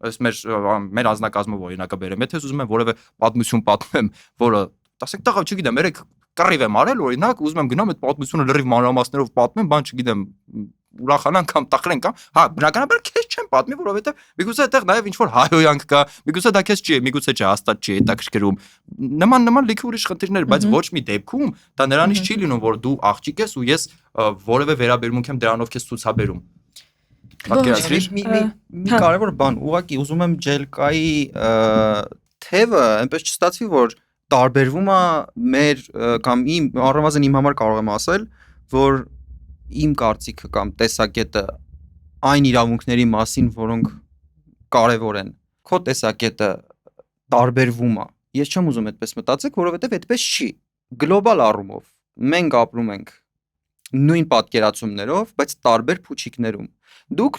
այս մեր ազնագազմով օրինակը բերեմ, եթե ուզում եմ որևէ պատմություն պատմեմ, որը, ասենք տղա, չգիտեմ, երեք կռիվ եմ արել, օրինակ, ուզում եմ գնամ այդ պատմությունը լրիվ մանրամասներով պատմեմ, բան չգիտեմ, ուրախանան կամ տխրեն կամ, հա, բնականաբար քեզ չեմ պատմի, որովհետև միգուցե այդտեղ նաև ինչ որ հայհոյանք կա, միգուցե դա քեզ չի, միգուցե չէ, հաստատ չի հետաքրքրում։ Նման լիքը ուրիշ խնդիրներ, բայց ոչ մի դեպքում դա նրանից չի լինում, որ դու աղջիկ ես ու ես որևէ վերաբերմունք եմ դրանով քեզ ցուցաբերում։ Պատկերացրիր։ Մի կարևոր բան, ուղղակի ուզում եմ ջելկայի թևը այնպես չստացվի, որ տարբերվում է մեր կամ իմ առնվազն իմ համար կարող եմ ասել, որ իմ կարծիքը կամ տեսակետը այն իրավունքների մասին, որոնք կարևոր են, քո տեսակետը տարբերվում է։ Ես չեմ ուզում այդպես մտածեք, որովհետև այդպես չի։ Գլոբալ առումով մենք ապրում ենք նույն պատկերացումներով, բայց տարբեր փուչիկներում։ Դուք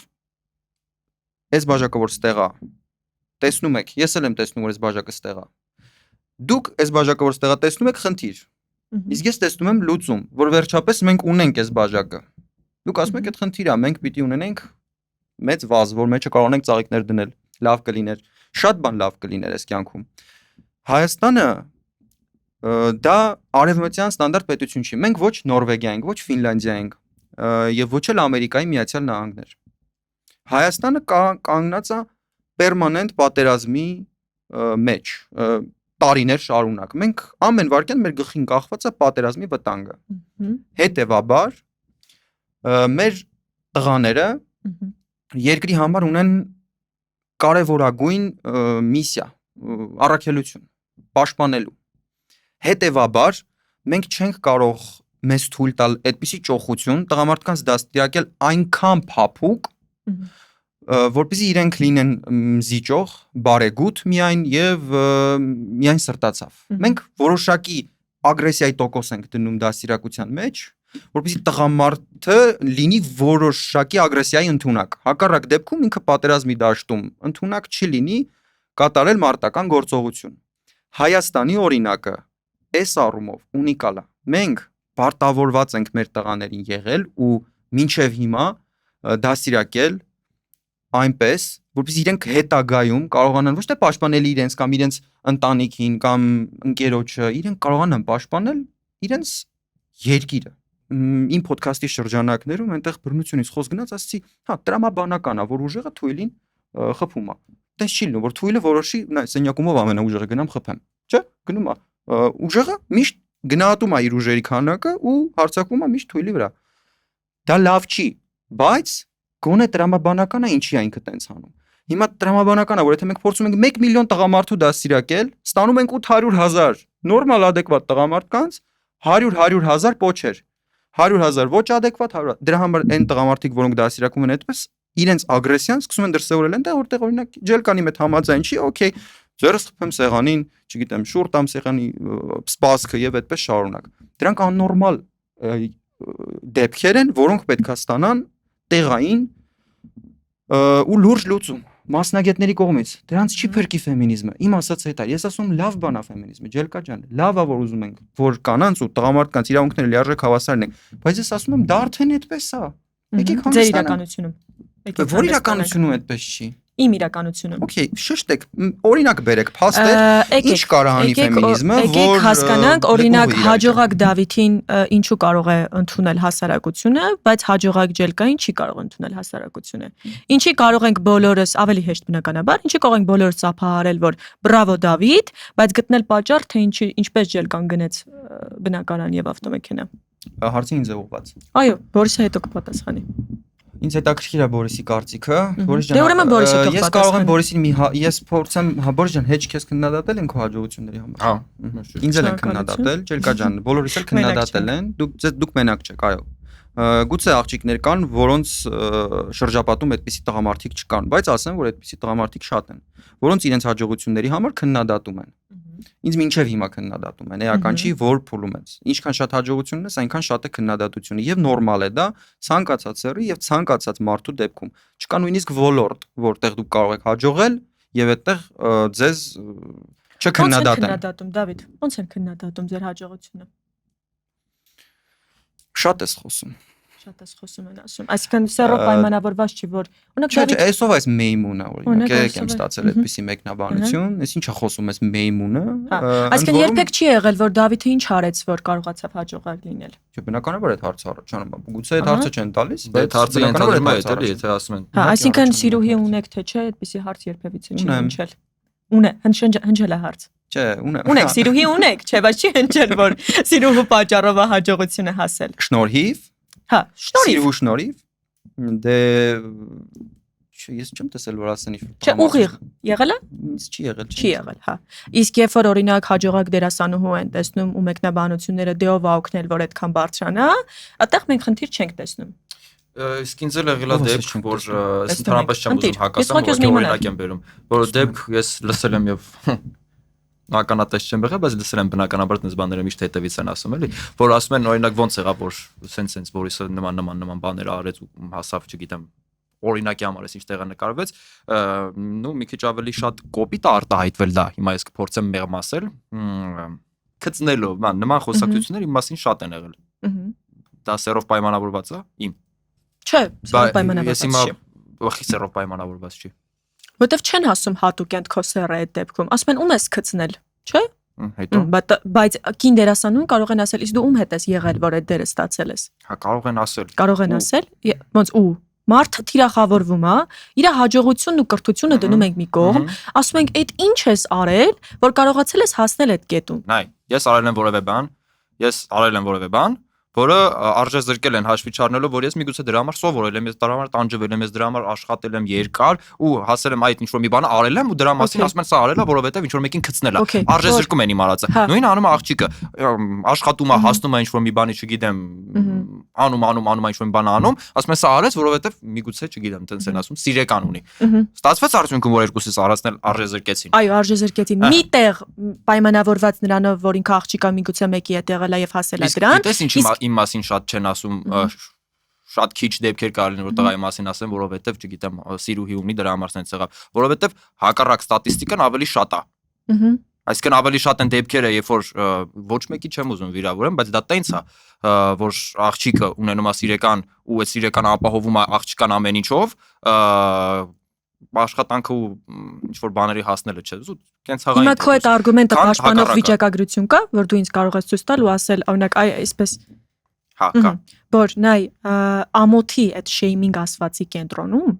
այս բաժակը որ ստեղ է, տեսնում եք, ես էլ եմ տեսնում, որ այս բաժակը ստեղ է։ Դուք այս բաժակը որ ստեղ է տեսնում եք, խնդիր։ Իսկ ես տեսնում եմ լուծում, որ վերջապես մենք ունենք այս բաժակը։ Դուք ասում եք, այդ խնդիրը է, մենք պիտի ունենենք մեծ վազ, որ մեջը կարողանանք ծաղիկներ դնել, լավ կլիներ, շատ բան լավ կլիներ այս կյանքում։ Հայաստանը դա արևմտյան ստանդարտ պետություն չի։ Մենք ոչ Նորվեգիա ենք, ոչ Ֆինլանդիա ենք, եւ ոչ էլ Ամերիկայի Միացյալ Նահանգներ։ Հայաստանը կանգնած է պերմանենտ պատերազմի մեջ, տարիներ շարունակ։ Մենք ամեն վարքյան մեր գլխին կախված է պատերազմի վտանգը։ Հետևաբար մեր տղաները երկրի համար ունեն կարևորագույն միսիա, առաքելություն, պաշտպանելու։ Հետևաբար մենք չենք կարող մեզ թույլ տալ այդպիսի ճոխություն տղամարդկանց դաստիարակել այնքան փափուկ, որպեսզի իրենք լինեն զիջող, բարեգութ միայն եւ միայն սրտացավ։ Մենք որոշակի ագրեսիայի տոկոս ենք դնում դաստիարակության մեջ, որպեսզի տղամարդը լինի որոշակի ագրեսիայի ընդունակ։ Հակառակ դեպքում ինքը պատերազմի դաշտում ընդունակ չի լինի կատարել մարտական գործողություն։ Հայաստանի օրինակը այս առումով ունիկալ է։ Մենք պարտավորված ենք մեր տղաներին եղել ու մինչև հիմա դաստիարակել այնպես, որպեսզի իրենք հետագայում կարողանան ոչ թե պաշտպանել իրենց կամ իրենց ընտանիքին կամ ընկերոջը, իրենք կարողանան պաշտպանել իրենց երկիրը։ Իմ ոդքասթի շրջանակներում այնտեղ բռնությունից խոսք գնաց, ասացի, հա, տրամաբանական է, որ ուժեղը թույլին խփում է։ Տես չի լինում, որ թույլը որոշի, սենյակում ով ամենաուժեղը գնամ խփեմ։ Չէ, գնում է։ Ուժեղը միշտ գնահատում է իր ուժերի քանակը ու հարձակվում է միշտ թույլի վրա։ Դա լավ չի, բայց գոնե տրամաբանական է, ինչի է ինքը տենց անում։ Հիմա տրամաբանական է, որ եթե մենք փորձում ենք 1 միլիոն տղամարդու դաստիարակել, ստանում ենք 800,000 նորմալ ադեկվատ տղամարդկանց, 100,000 պոչեր, 100,000 ոչ ադեկվատ, 100,000։ Դրա համար այն տղամարդիկ, որոնք դաստիարակում են այդպես, իրենց ագրեսիան սկսում են դրսևորել այնտեղ, որտեղ օրինակ ջելկանի հետ համաձայն չի, օքեյ, ձեռս խփեմ սեղանին, չգիտեմ, շուռ տամ սեղանի սպասքը եւ այդպես շարունակ։ Դրանք աննորմալ դեպքեր են, որոնք պետքա ստանան տեղային ու լուրջ լուծում մասնագետների կողմից։ Դրանց չի փրկի ֆեմինիզմը։ Իմ ասած հետ է, ես ասում լավ բան է ֆեմինիզմը, ջելկա ջան, լավ է որ ուզում ենք, որ կանանց ու տղամարդկանց իրավունքները լիարժեք հավասարն են, բայց ես ասում եմ դա արդեն այդպես է։ Եկեք ձեր իրականությունում։ Որ իրականությունում այդպես չի։ Իմ իրականությունում։ Okay, շշտեք, օրինակ բերեք, փաստեր, ինչ կարող անի ֆեմինիզմը, որ եկեք հասկանանք, օրինակ հաջողակ Դավիթին ինչու կարող է ընդունել հասարակությունը, բայց հաջողակ Ջելկային չի կարող ընդունել հասարակությունը։ Ինչի կարող ենք բոլորս, ավելի հեշտ բնականաբար, ինչի կարող ենք բոլորս ծափահարել, որ բրավո Դավիթ, բայց գտնել պատճառ, թե ինչպես Ջելկան գնեց բնակարան եւ ավտոմեքենա։ Հարցին ինձ է ուղղված։ Այո, Բորիսը հետո կպատասխանի։ Ինձ հետաքրքիր է Բորիսի կարծիքը, Բորիս ջան։ Դե ուրեմն Բորիսը թող պատասխանի։ Ես կարող եմ Բորիսին ես փորձեմ, Բորիս ջան, հեչ քեզ քննադատել են քո հաջողությունների համար։ Հա։ Ինձ էլ են քննադատել, Ջելկա ջան, բոլորիս էլ քննադատել են։ Դուք մենակ չեք, այո։ Գուցե աղջիկներ կան, որոնց շրջապատում այդպիսի տղամարդիկ չկան, բայց ասեմ, որ այդպիսի տղամարդիկ շատ են, որոնց իրենց հաջողությունների համար քննադատում են։ ինձ մինչև հիմա քննադատում են, էական չի, որ փուլում ես։ Ինչքան շատ հաջողություն ունես, այնքան շատ է քննադատությունը եւ նորմալ է դա ցանկացած սերի եւ ցանկացած մարդու դեպքում։ Չկա նույնիսկ ոլորտ, որտեղ դուք կարող եք հաջողել եւ այդտեղ ձեզ չքննադատեն։ Ոնց են քննադատում, Դավիթ։ Ոնց են քննադատում ձեր հաջողությունը։ Շատ ես խոսում։ Շատ ես խոսում են ասում։ Այսինքն սերով պայմանավորված չի, որ օրինակ Դավիթ այսով այս մեյմունը օրինակ եկեմ ստացել այդպիսի մեկնաբանություն, ես ինչա խոսում ես մեյմունը։ Այսինքն երբեք չի եղել, որ Դավիթը ինչ արեց, որ կարողացավ հաջողակ լինել։ Չէ, բնականաբար այդ հարցը առաջանում է։ Գուցե այդ հարցը չեն տալիս, բայց հարցը ընդհանրում է, եթե ասում են։ Այսինքն սիրուհի ունեք թե չէ, այդպիսի հարց երբևիցե չի հնչել։ Ունե, հնչել է հարց։ Չէ, ունեմ։ Ունեք, սիրուհի ունեք, չէ, բայց չի հնչել, որ սիրուհու պատճառով է հաջողությունը հասել։ Շնորհիվ։ Հա, շնորհիվ։ Սիրուհու շնորհիվ։ Դե ես չեմ տեսել, որ ասեն ինչ-որ։ Չէ, ուղիղ եղել է։ Ինձ չի եղել, Չի եղել, հա։ Իսկ երբ որ օրինակ հաջողակ դերասանուհու են տեսնում ու մեկնաբանությունները դեով ա օգնել, որ այդքան բարձրանա, այդտեղ մենք խնդիր չենք տեսնում։ Իսկ ինձ էլ եղել է դեպք, որ ես ընդհանրապես չեմ ուզում հակասեմ, որ օրինակ եմ բերում, որ դեպք ես լսել եմ եւ ականատես չեմ եղել, բայց լսել եմ բնականաբար այդպես բաները միշտ հետևից են ասում, էլի, որ ասում են օրինակ ոնց եղավ, որ սենց Բորիսը նման բաներ արեց ու հասավ, չգիտեմ, օրինակի համար էս ինչ տեղը նկարվեց, նու մի քիչ ավելի շատ կոպիտ արտահայտվել դա, հիմա ես կփորձեմ մեղմ ասել, գծնելով, նման խոսակցություններ իմ մասին շատ են եղել։ Դա սերով պայմանավորված է իմ։ Չէ, սերով պայմանավորված չի։ Ես հիմա վախի սերով պայմանավորված չի։ Որտեվ չեն ասում հատուկ են քո սերը այդ դեպքում, ասում են ում ես գցնել, չէ՞։ Հետո բայց կին դերասանուն կարող են ասել, իսկ դու ում հետ ես եղել, որ այդ դերը ստացել ես։ Հա, կարող են ասել։ Կարող են ասել, ոնց ու մարդը թիրախավորվում է, իր հաջողությունն ու կրթությունը դնում ենք մի կողմ, ասում ենք, այդ ինչ ես արել, որ կարողացել ես հասնել այդ կետում։ Նայ, ես արել եմ որևէ բան, որը արժե զրկել են հաշվի չառնելով, որ ես միգուցե դրա համար սովորել եմ, ես դրա համար տանջվել եմ, ես դրա համար աշխատել եմ երկար ու հասել եմ այդ ինչ-որ մի բանը արել եմ ու դրա մասին ասում են սա արել է, որովհետև ինչ-որ մեկին գցնել է։ Արժե զրկում են իմ արածը։ Նույնը անում է աղջիկը, աշխատում է, հասնում է ինչ-որ մի բանի, չգիտեմ, անում ինչ-որ մի բան անում, ասում են սա արեց, որովհետև միգուցե, չգիտեմ, տենց են ասում, սիրեկան ունի։ Ստացվեց արդյունքում, որ երկուսից առածն էլ արժե զրկեցին։ Այո, արժե զրկեցին։ Միտեղ պայմանավորված նրանով, որ ինքը աղջիկա միգուցե մեկի հետ եղել է եւ հասել է դրան։ Իսկ ինչ իմ մասին շատ չեն ասում, շատ քիչ դեպքեր կարելի են որ տղայի մասին ասեն, որովհետև, չգիտեմ, սիրուհի ունի դրա համար sense եղավ, որովհետև հակառակ ստատիստիկան ավելի շատ է։ Այսինքն ավելի շատ են դեպքերը, երբ որ ոչ մեկի չեմ ուզում վիրավորեմ, բայց դա տենց է, որ աղջիկը ունենում է սիրեկան ու այդ սիրեկանը ապահովում է աղջկան ամեն ինչով, աշխատանքը ու ինչ որ բաների հասնելը չէ, կենց հաղային։ Հիմա քո այդ արգումենտը պաշտպանող վիճակագրություն կա, որ դու ինձ կարող ես ցույց տալ ու ասել, օրինակ, այ այսպես Հա, կա։ Որ նայ ամոթի այդ շեյմինգ ասվածի կենտրոնում։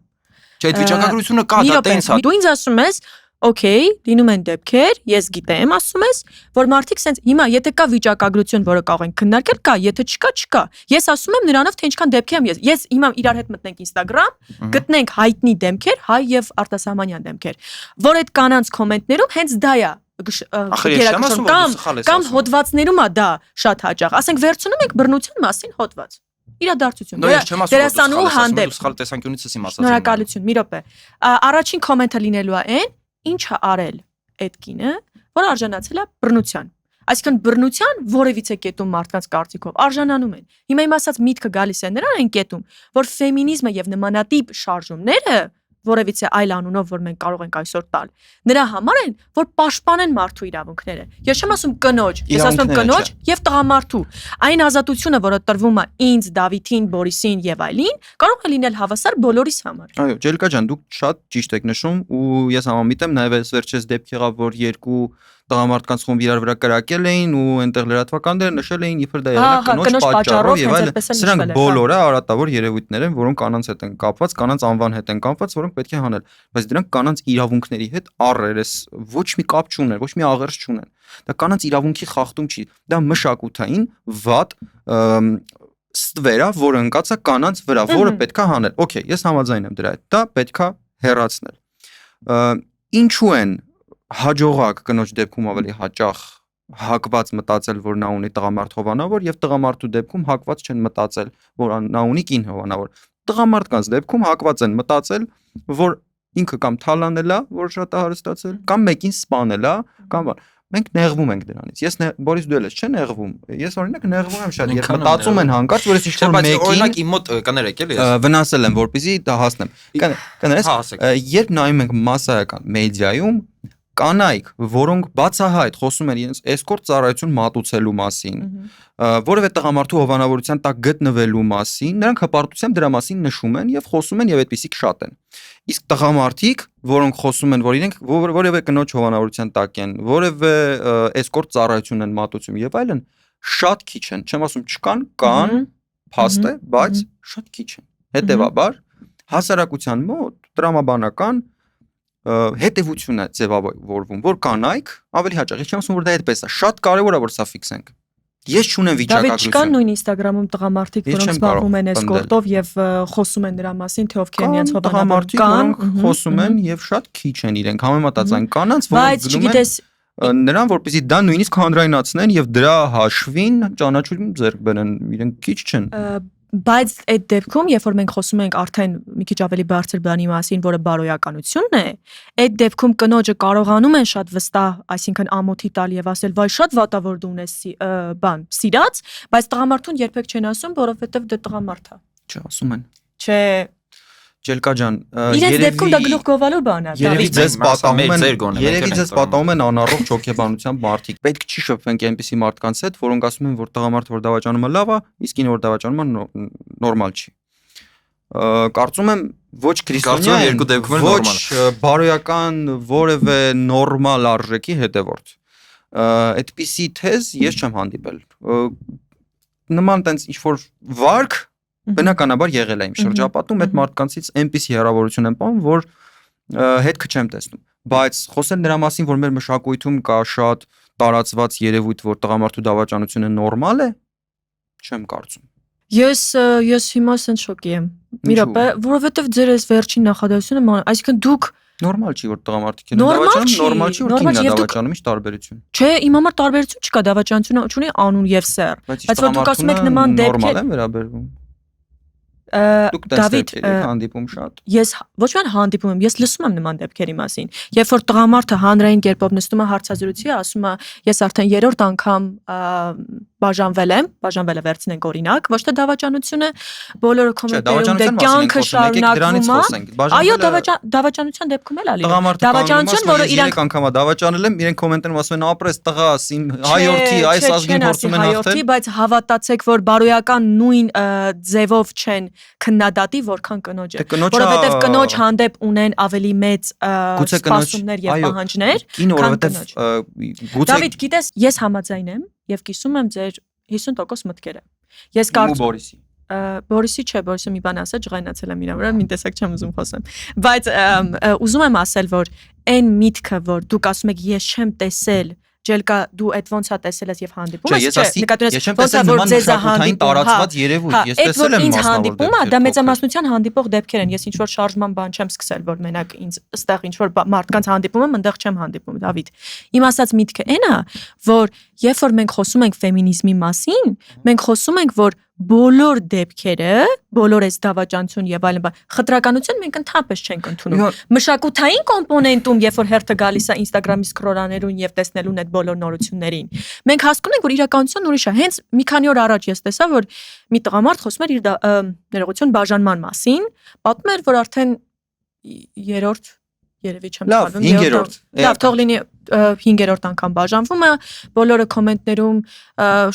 Չէ, այդ վիճակագրությունը կա, դա տենց է։ Դու ինձ ասում ես, օքեյ, լինում են դեպքեր, ես գիտեմ, ասում ես, որ մարդիկ sense հիմա եթե կա վիճակագրություն, որը կարող են քննարկել, կա, եթե չկա, չկա։ Ես ասում եմ նրանով, թե ինչքան դեպքեր եմ ես հիմա իրար հետ մտնենք Instagram, գտնենք հայտնի դեմքեր, հայ եւ արտասահմանյան դեմքեր, որ այդ կանանց կոմենտներում հենց դա է կամ հոդվածներում է դա շատ հաճախ։ Ասենք վերցնում ենք բռնության մասին հոդված։ Իրադարձություն։ Դերասանուհու հանդեպ։ Սխալ տեսանկյունից եմ ասացել։ Շնորհակալություն, մի րոպե։ Առաջին կոմենտը լինելու է այն, ինչ է արել այդ կինը, որ արժանացել է բռնության։ Այսինքն բռնության որևիցե կետում մարդկանց կարծիքով արժանանում են։ Հիմա իմ ասած միտքը գալիս է նրան այն կետում, որ ֆեմինիզմը եւ նմանատիպ շարժումները որևիցե այլ անունով, որ մենք կարող ենք այսօր տալ, նրա համար են, որ պաշտպանեն մարդու իրավունքները։ Ես չեմ ասում կնոջ, ես ասում եմ կնոջ եւ տղամարդու։ Այն ազատությունը, որը տրվում է ինձ, Դավիթին, Բորիսին եւ այլին, կարող է լինել հավասար բոլորիս համար։ Այո, Ջելիկա ջան, դուք շատ ճիշտ եք նշում ու ես համամիտ եմ, նաեւ այս վերջերս դեպք եղավ, որ երկու տղամարդկանց խումբ իրար վրա կրակել էին ու այնտեղ լրատվականները նշել էին իբր դա եղել է կնոջ պատճառով եւ այլն։ Սրանք բոլորը արատավոր երևույթներ են, որոնք կանանց հետ են կապված, կանանց անվան հետ են կապված, որոնք պետք է հանել, բայց դրանք կանանց իրավունքների հետ առերես ոչ մի կապ չունեն, ոչ մի աղերս չունեն։ Դա կանանց իրավունքի խախտում չի, դա մշակութային վատ ստվեր է, որը ընկած է կանանց վրա, որը պետք է հանել։ Okay, ես համաձայն եմ դրա հետ։ Դա պետք է հեռացնել։ Ինչու են հաջողակ կնոջ դեպքում ավելի հաճախ հակված մտածել, որ նա ունի տղամարդ հովանավոր եւ տղամարդու դեպքում հակված չեն մտածել, որ նա ունի կին հովանավոր։ Տղամարդկանց դեպքում հակված են մտածել, որ ինքը կամ թալանել է, որ շատ է հարստացել, կամ մեկին սպանել է, կամ մենք նեղվում ենք դրանից։ Ես Բորիս դու ես, չէ՞ նեղվում։ Ես օրինակ նեղվում եմ շատ, երբ մտածում են հանկարծ, որ ես ինչ-որ մեկին օրինակ իմ մոտ կներեք էլի ես վնասել եմ, որպեսզի դա հասնեմ։ Կներես, երբ նայում ենք մասսայական մեդիայում կանայք, որոնք բացահայտ խոսում են իրենց էսկորտ ծառայություն մատուցելու մասին, որևէ տղամարդու հովանավորության տակ գտնվելու մասին, նրանք հպարտությամբ դրա մասին նշում են եւ խոսում են եւ այդպիսիք շատ են։ Իսկ տղամարդիկ, որոնք խոսում են, որ իրենք որևէ կնոջ հովանավորության տակ են, որևէ էսկորտ ծառայություն են մատուցում եւ այլն, շատ քիչ են, չեմ ասում չկան, կան, փաստ է, բայց շատ քիչ են։ Հետևաբար հասարակության մոտ տրամաբանական հետևություն է ձևավորվում, որ կանայք ավելի հաճախ, ես չեմ ասում, որ դա այդպես է, շատ կարևոր է, որ սա ֆիքսենք։ Ես չունեմ վիճակագրություն։ Դավիթ, չկան նույն Instagram-ում տղամարդիկ, որոնք զբաղվում են էսկորտով եւ խոսում են դրա մասին, թե ովքեր են իրենց հովանավորում, որոնք խոսում են եւ շատ քիչ են իրենք համեմատած այն կանանց, որոնք գնում են նրան, որպեսզի դա նույնիսկ հանրայնացնեն եւ դրա հաշվին ճանաչում ձեռք բերեն, իրենք քիչ չեն։ Բայց այդ դեպքում, երբ որ մենք խոսում ենք արդեն մի քիչ ավելի բարձր բանի մասին, որը բարոյականությունն է, այդ դեպքում կնոջը կարողանում են շատ վստահ, այսինքն ամոթի տալ եւ ասել, վայ շատ վատա որ դու ունես սիրած, բայց տղամարդուն երբեք չեն ասում, որովհետեւ դա տղամարդ է։ Չէ, ասում են։ Չէ, Ջելկա ջան, իրենց դեպքում դա գլուխ գովալու բան է։ Երևի ձեզ պատահում են անառողջ հոգեբանությամբ մարդիկ։ Պետք չի շփվենք այնպիսի մարդկանց հետ, որոնք ասում են, որ տղամարդ որ դավաճանում է լավ է, իսկ ինը որ դավաճանում է նորմալ չի։ Կարծում եմ ոչ քրիստոնյա, ոչ բարոյական որևէ նորմալ արժեքի հետևորդ։ Այդպիսի թեզ ես չեմ հանդիպել։ Նման տենց ինչ-որ վարք բնականաբար եղել է իմ շրջապատում, այդ մարդկանցից այնպիսի հեռավորություն եմ պահում, որ հետքը չեմ տեսնում։ Բայց խոսել նրա մասին, որ մեր մշակույթում կա շատ տարածված երևույթ, որ տղամարդու դավաճանությունը նորմալ է, չեմ կարծում։ Ես հիմա ասեն շոկի եմ։ Մի րոպե, որովհետև ձեր այս վերջին նախադասությունը, այսինքն դուք նորմալ չի, որ տղամարդիկ են դավաճանում, նորմալ չի, որ կինն է դավաճանում, ի՞նչ տարբերություն։ Չէ, իմ համար տարբերություն չկա, դավաճանությունը ունի անուն եւ սեռ։ Բայց որ դուք ասում եք նման դեպքեր նորմալ են վերաբերվում։ Դավիթ, հանդիպում շատ։ Ես ոչ միայն հանդիպում եմ, ես լսում եմ նման դեպքերի մասին։ Երբ որ տղամարդը հանրային կերպով նստում է հարցազրույցի, ասում է, ես արդեն երրորդ անգամ բաժանվել եմ, բաժանվել է վերցնենք օրինակ, ոչ թե դավաճանությունը, բոլորը կոմենտներում դե կյանքը շարունակվում է։ Այո, դավաճանության դեպքում էլ ալի։ Դավաճանություն, որը իրանք անգամ դավաճանել եմ, իրենք կոմենտներում ասում են ապրես տղաս, իմ հայորդի, այս ազգին փորձում են հաղթել, բայց հավատացեք, որ բարոյական նույն ձևով չեն քննադատի, որքան կնոջը, որովհետև կնոջ հանդեպ ունեն ավելի մեծ սպասումներ եւ պահանջներ, քան կնոջ։ Դավիթ, գիտես, ես համաձայն եմ եւ կիսում եմ ձեր 50% մտքերը։ Ես կարծում Բորիսի չէ, Բորիսը մի բան ասա, ջղայնացել եմ իրա վրա, մի տեսակ չեմ ուզում խոսեմ։ Բայց ուզում եմ ասել, որ այն միտքը, որ դուք ասում եք ես չեմ տեսել, Ջելկա դու այդ ոնց է տեսել ես եւ հանդիպում ես, չէ, նկատորես ոնց է որ ձեզ հանդիպում տարածված երևույթ, ես տեսել եմ մասնավոր դա մեծամասնության հանդիպող դեպքեր են, ես ինչ որ շարժման բան չեմ սկսել, որ մենակ ինձ ըստեղ ինչ որ մարդկանց հանդիպում եմ, այնտեղ չեմ հանդիպում, Դավիթ։ Իմ ասած միտքը այն է, որ երբ որ մենք խոսում ենք ֆեմինիզմի մասին, մենք խոսում ենք, որ բոլոր դեպքերը, բոլոր այս դավաճանություն եւ այլն, խտրականություն մենք ընդհանրապես չենք ընդունում։ Մշակութային կոմպոնենտում, երբ որ հերթը գալիս է Instagram-ի սկրոլաներուն եւ տեսնելուն այդ բոլոր նորություններին, մենք հասկանում ենք, որ իրականությունն ուրիշ է։ Հենց մի քանի օր առաջ ես տեսա, որ մի տղամարդ խոսում էր իր ներողություն բաժանման մասին, պատմում էր, որ արդեն երրորդ երևի չեմ սխալվում, 5-րդ։ Լավ, թող լինի 5-րդ անգամ բաժանվում է, բոլորը կոմենտներում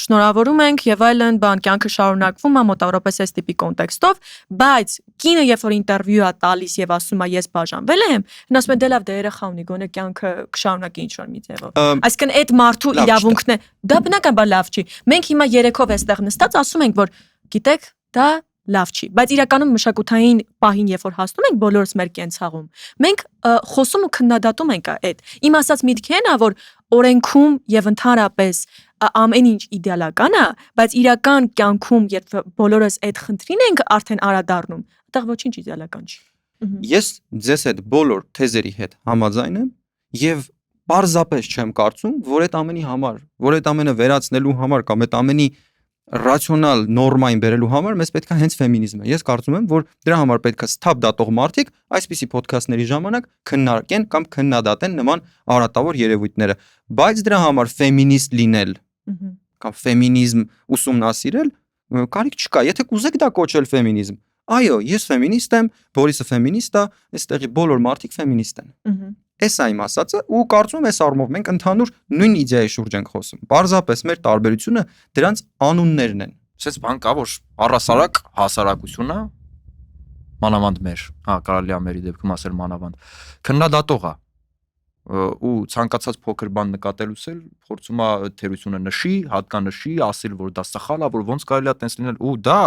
շնորհավորում ենք եւ այլն, բան կյանքը շարունակվում է մոտավորապես այս տիպի կոնտեքստով, բայց կինը երբ որ ինտերվյու է տալիս եւ ասում է ես բաժանվել եմ, նա ասում է դե լավ, դե երեխա ունի, գոնե կյանքը կշարունակի ինչ որ մի ձևով։ Այսինքն այդ մարդու իրավունքն է, դա բնականաբար լավ չի։ Մենք հիմա երեքով էստեղ նստած ասում ենք, որ գիտեք, դա լավ չի, բայց իրականում մշակութային պահին երբ որ հասնում ենք բոլորս մեր կենցաղում, մենք խոսում ու քննադատում ենք այդ։ Իմ ասած միտքն է, որ օրենքում եւ ընդհանրապես ամեն ինչ իդեալական է, բայց իրական կյանքում երբ բոլորս այդ խնդրին ենք արդեն արադառնում, այդտեղ ոչինչ իդեալական չի։ Ես ձեզ հետ բոլոր թեզերի հետ համաձայն եմ եւ պարզապես չեմ կարծում, որ այդ ամենի համար, որ այդ ամենը վերացնելու համար կամ այդ ամենի ռացիոնալ նորմային բերելու համար մեզ պետք է հենց ֆեմինիզմը։ Ես կարծում եմ, որ դրա համար պետք է սթափ դատող մարդիկ այսպիսի ոդքասթների ժամանակ քննարկեն կամ քննադատեն նման արատավոր երևույթները, բայց դրա համար ֆեմինիստ լինել կամ ֆեմինիզմ ուսումնասիրել կարիք չկա։ Եթե կուզեք դա կոչել ֆեմինիզմ, այո, ես ֆեմինիստ եմ, Բորիսը ֆեմինիստ է, այստեղի բոլոր մարդիկ ֆեմինիստ են։ Էս է իմ ասածը ու կարծում եմ այս առումով մենք ընդհանուր նույն իդեայի շուրջ ենք խոսում։ Պարզապես մեր տարբերությունը դրանց անուններն են։ Սենց բան կա, որ առասարակ հասարակությունը մանավանդ մեր, կարելի է մերի դեպքում ասել մանավանդ, քննադատող է ու ցանկացած փոքր բան նկատելուց էլ փորձում է թերությունը նշի, հատկանշի, ասել որ դա սխալ է, որ ոնց կարելի է տենց լինել ու դա,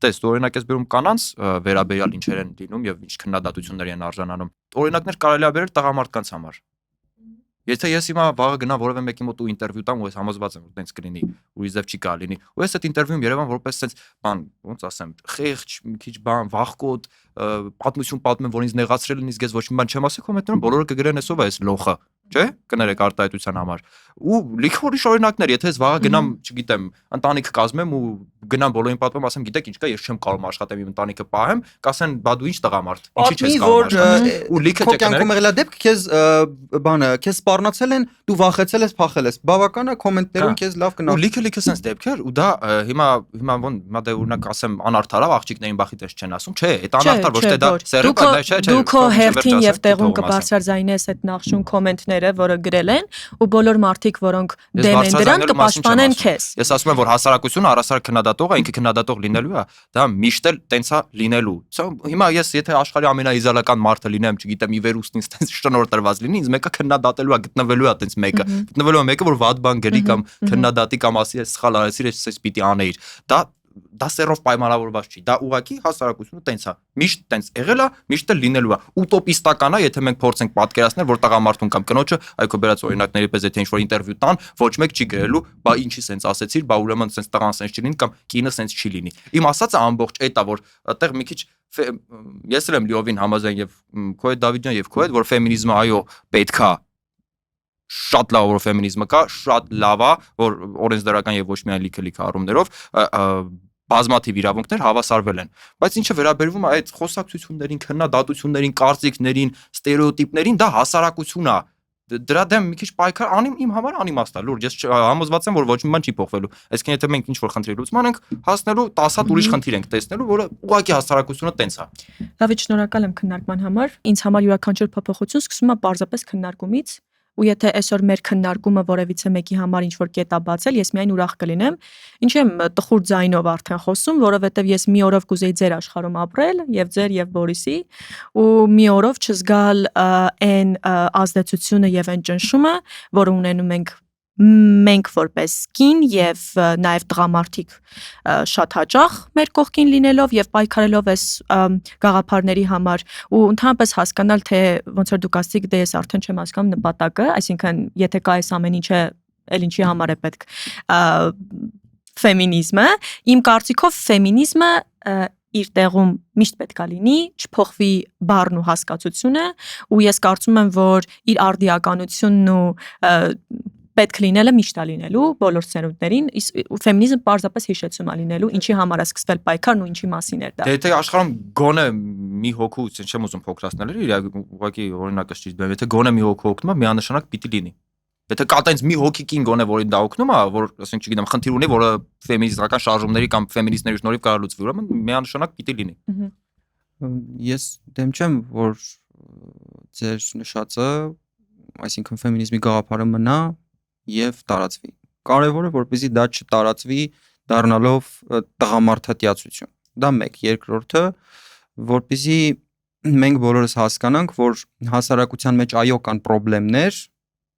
տես օրինակ ես բերում կանանց վերաբերյալ ինչեր են լինում եւ ինչ քննադատություններ են արժանանում։ Օրինակներ կարելի է բերել տղամարդկանց համար։ Եթե ես հիմա վաղը գնամ որևէ մեկի մոտ ու ինտերվյու տամ ու ես համոզված եմ որ տենց կլինի ու իզև չի կարա լինի ու ես այդ ինտերվյուում Երևան որպես տենց բան ոնց ասեմ խեղճ մի քիչ բան վախկոտ պատմություն պատմեմ որ ինձ նեղացրել են իսկ ես ոչ մի բան չեմ ասի կոմենտներում բոլորը կգրեն էսով է էս լոխը չէ կներեք արտահայտության համար ու լիքը ուրիշ օրինակներ եթե ես վաղը գնամ չգիտեմ ընտանիք կազմեմ ու գնամ բոլորին պատմեմ ասեմ գիտեք ինչ կա ես չեմ կարող աշխատեմ իմ ընտանիքը պահեմ կասեն բա դու ինչ տղամարդ ինչի չես կարող ու լիքը կյանքում եղել է դեպք քեզ բանը քեզ սպառնացել են դու վախեցել ես փախել ես բավական է կոմենտներում քեզ լավ կնա ու լիքը sense դեպքեր ու դա հիմա ոնց դե օրինակ ասեմ անարդար է աղջիկներին բախի դες չեն ասում չէ այդ անարդար ոչ թե դա սերը բայց չէ դու քո հերթին եւ տեղում կբարձրաձայնես այդ նախշուն կոմենտները որը գրել են ու բոլոր մարդիկ որոնք դեմ են դրան կպաշտպանեն քեզ ես ասում եմ որ հասարակությունը առասարակ քննադատողը ինքը քննադատող լինելու է դա միշտ էլ տենց է լինելու հիմա ես եթե աշխարհի ամենաիզալական մարդը լինեմ չգիտեմ ի վերուստինս տենց շնորհ տրված լինի ինձ մեկը քննադատելու է գտնվելու է տենց մեկը գտնվելու է մեկը որ վատ բան գրի կամ քննադատի կամ ասի ես սխալ արեցիր ես պիտի անեիր դա սերով պայմանավորված չի դա ուղղակի հասարակությունը տենց է միշտ տենց եղել է միշտ էլ լինելու է ուտոպիստական է եթե մենք փորձենք պատկերացնել որ տղամարդուն կամ կնոջը այքո բերած օրինակների պես եթե ինչ-որ ինտերվյու տան ոչ մեկ չի գրելու բա ինչի սենց ասեցիր բա ուրեմն սենց տղան սենց չի լինի կամ կինը սենց չի լինի իմ ասածը ամբողջ այդ է որ այդտեղ մի քիչ ես էլ եմ լիովին համաձայն եւ քո հետ Դավիթ ջան եւ քո հետ որ ֆեմինիզմը այո պետք է շատ լավ որ ֆեմինիզմը կա շատ լավ է որ օրենսդրական եւ ոչ միայն լիքը առումներով բազմաթիվ իրավունքներ հավասարվել են բայց ինչը վերաբերվում է այդ խոսակցություններին քննադատություններին կարծիքներին ստերեոտիպներին դա հասարակություն է դրա դեմ մի քիչ պայքար անիմ իմ համար անիմաստ է լուրջ ես համոզված եմ որ ոչ մի բան չի փոխվելու այսինքն եթե մենք ինչ որ խնդրի լուծման ենք հասնելու 10 հատ ուրիշ խնդիր ենք տեսնելու որը ուղղակի հասարակությունը տենց է Դավիթ շնորհակալ եմ քննարկման համար ինձ համար յուրաքանչյուր փոփոխություն սկսում է պարզապես քննարկումից ու եթե այսօր մեր քննարկումը որևիցե մեկի համար ինչ-որ կետ է բացել, ես միայն ուրախ կլինեմ։ Ինչ եմ տխուր ձայնով արդեն խոսում, որովհետև ես մի օրով կուզեի ձեր աշխարհում ապրել, եւ ձեր եւ Բորիսի, ու մի օրով չզգալ այն ազդեցությունը եւ այն ճնշումը, որը ունենում մենք որպես կին եւ նաեւ տղամարդիկ շատ հաճախ մեր կողքին լինելով եւ պայքարելով այս գաղափարների համար ու ընդհանրապես հասկանալ թե ոնց որ դուք ասացիք դե ես արդեն չեմ հասկանում նպատակը այսինքն եթե կա այս ամեն ինչը էլ ինչի համար է պետք ֆեմինիզմը իմ կարծիքով ֆեմինիզմը իր տեղում միշտ պետք է լինի, չփոխվի բառն ու հասկացությունը ու ես կարծում եմ որ իր արդիականությունն ու պետք լինելը միշտ է լինելու բոլոր ցերունդներին ֆեմինիզմը պարզապես հիշեցում է լինելու ինչի համար է սկսվել պայքարն ու ինչի մասին էր դա Եթե աշխարհում գոնե մի հոգու չեմ ուզում փոքրացնել ուղղակի օրինակը ճիշտ բեմ եթե գոնե մի հոգու օգնում է միանշանակ պիտի լինի Եթե կա տենց մի հոգի կին գոնե որին դա օգնում է որ ասենք չգիտեմ խնդիր ունի որը ֆեմինիստական շարժումների կամ ֆեմինիստների շնորհիվ կարող լուծվի ուրեմն միանշանակ պիտի լինի Ես դեմ չեմ որ ձեր նշածը այսինքն ֆեմինիզմի գաղափարը մնա եւ տարածվի։ Կարևորը որպեսզի դա չտարածվի դառնալով տղամարդատյացություն։ Դա մեկ, երկրորդը որպեսզի մենք բոլորս հասկանանք, որ հասարակության մեջ այո կան խնդիրներ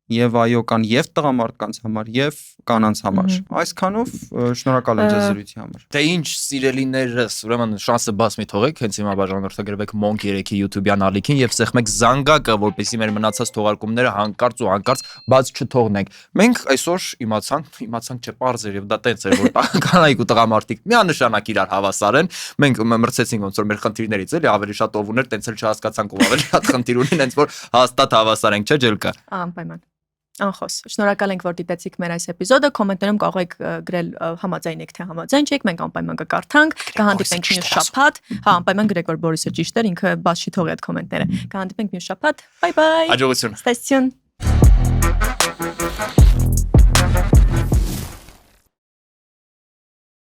եւ այո կան եւ տղամարդկանց համար եւ կանանց համար։ Այսքանով շնորհակալ եմ ձեզ զրույցի համար։ Դե ինչ սիրելիներս, ուրեմն շանսը բաց մի թողեք, հենց հիմա բաժանորդագրվեք Monk 3-ի YouTube-յան ալիքին եւ սեղմեք զանգակը, որպեսզի մեր մնացած թողարկումները հանկարծ ու հանկարծ բաց չթողնենք։ Մենք այսօր իմացանք չէ, པարզ էր եւ դա տենց էր, որ կանայք ու տղամարդիկ միանշանակ իրար հավասար են։ Մենք մրցեցինք ոնց որ մեր խնդիրներից էլի ավելի շատ ով ուներ, տենց էլ չհասկացանք ով ավելի շատ խնդիր ունի, հենց որ հաստատ հավասար ենք, չէ՞ ջելկա։ Անպայման։ Անխոս։ Շնորհակալ ենք, որ դիտեցիք մեր այս էպիզոդը։ Կոմենտներում կարող եք գրել համաձայն եք թե համաձայն չեք, մենք անպայման կկարդանք, կհանդիպենք մյուս շաբաթ։ Հա, անպայման Գրեգոր Բորիսը ճիշտ էր, ինքը բաց չի թողի այդ կոմենտները։ Կհանդիպենք մյուս շաբաթ։ Bye bye։ Հաջողություն։ Ստեսություն։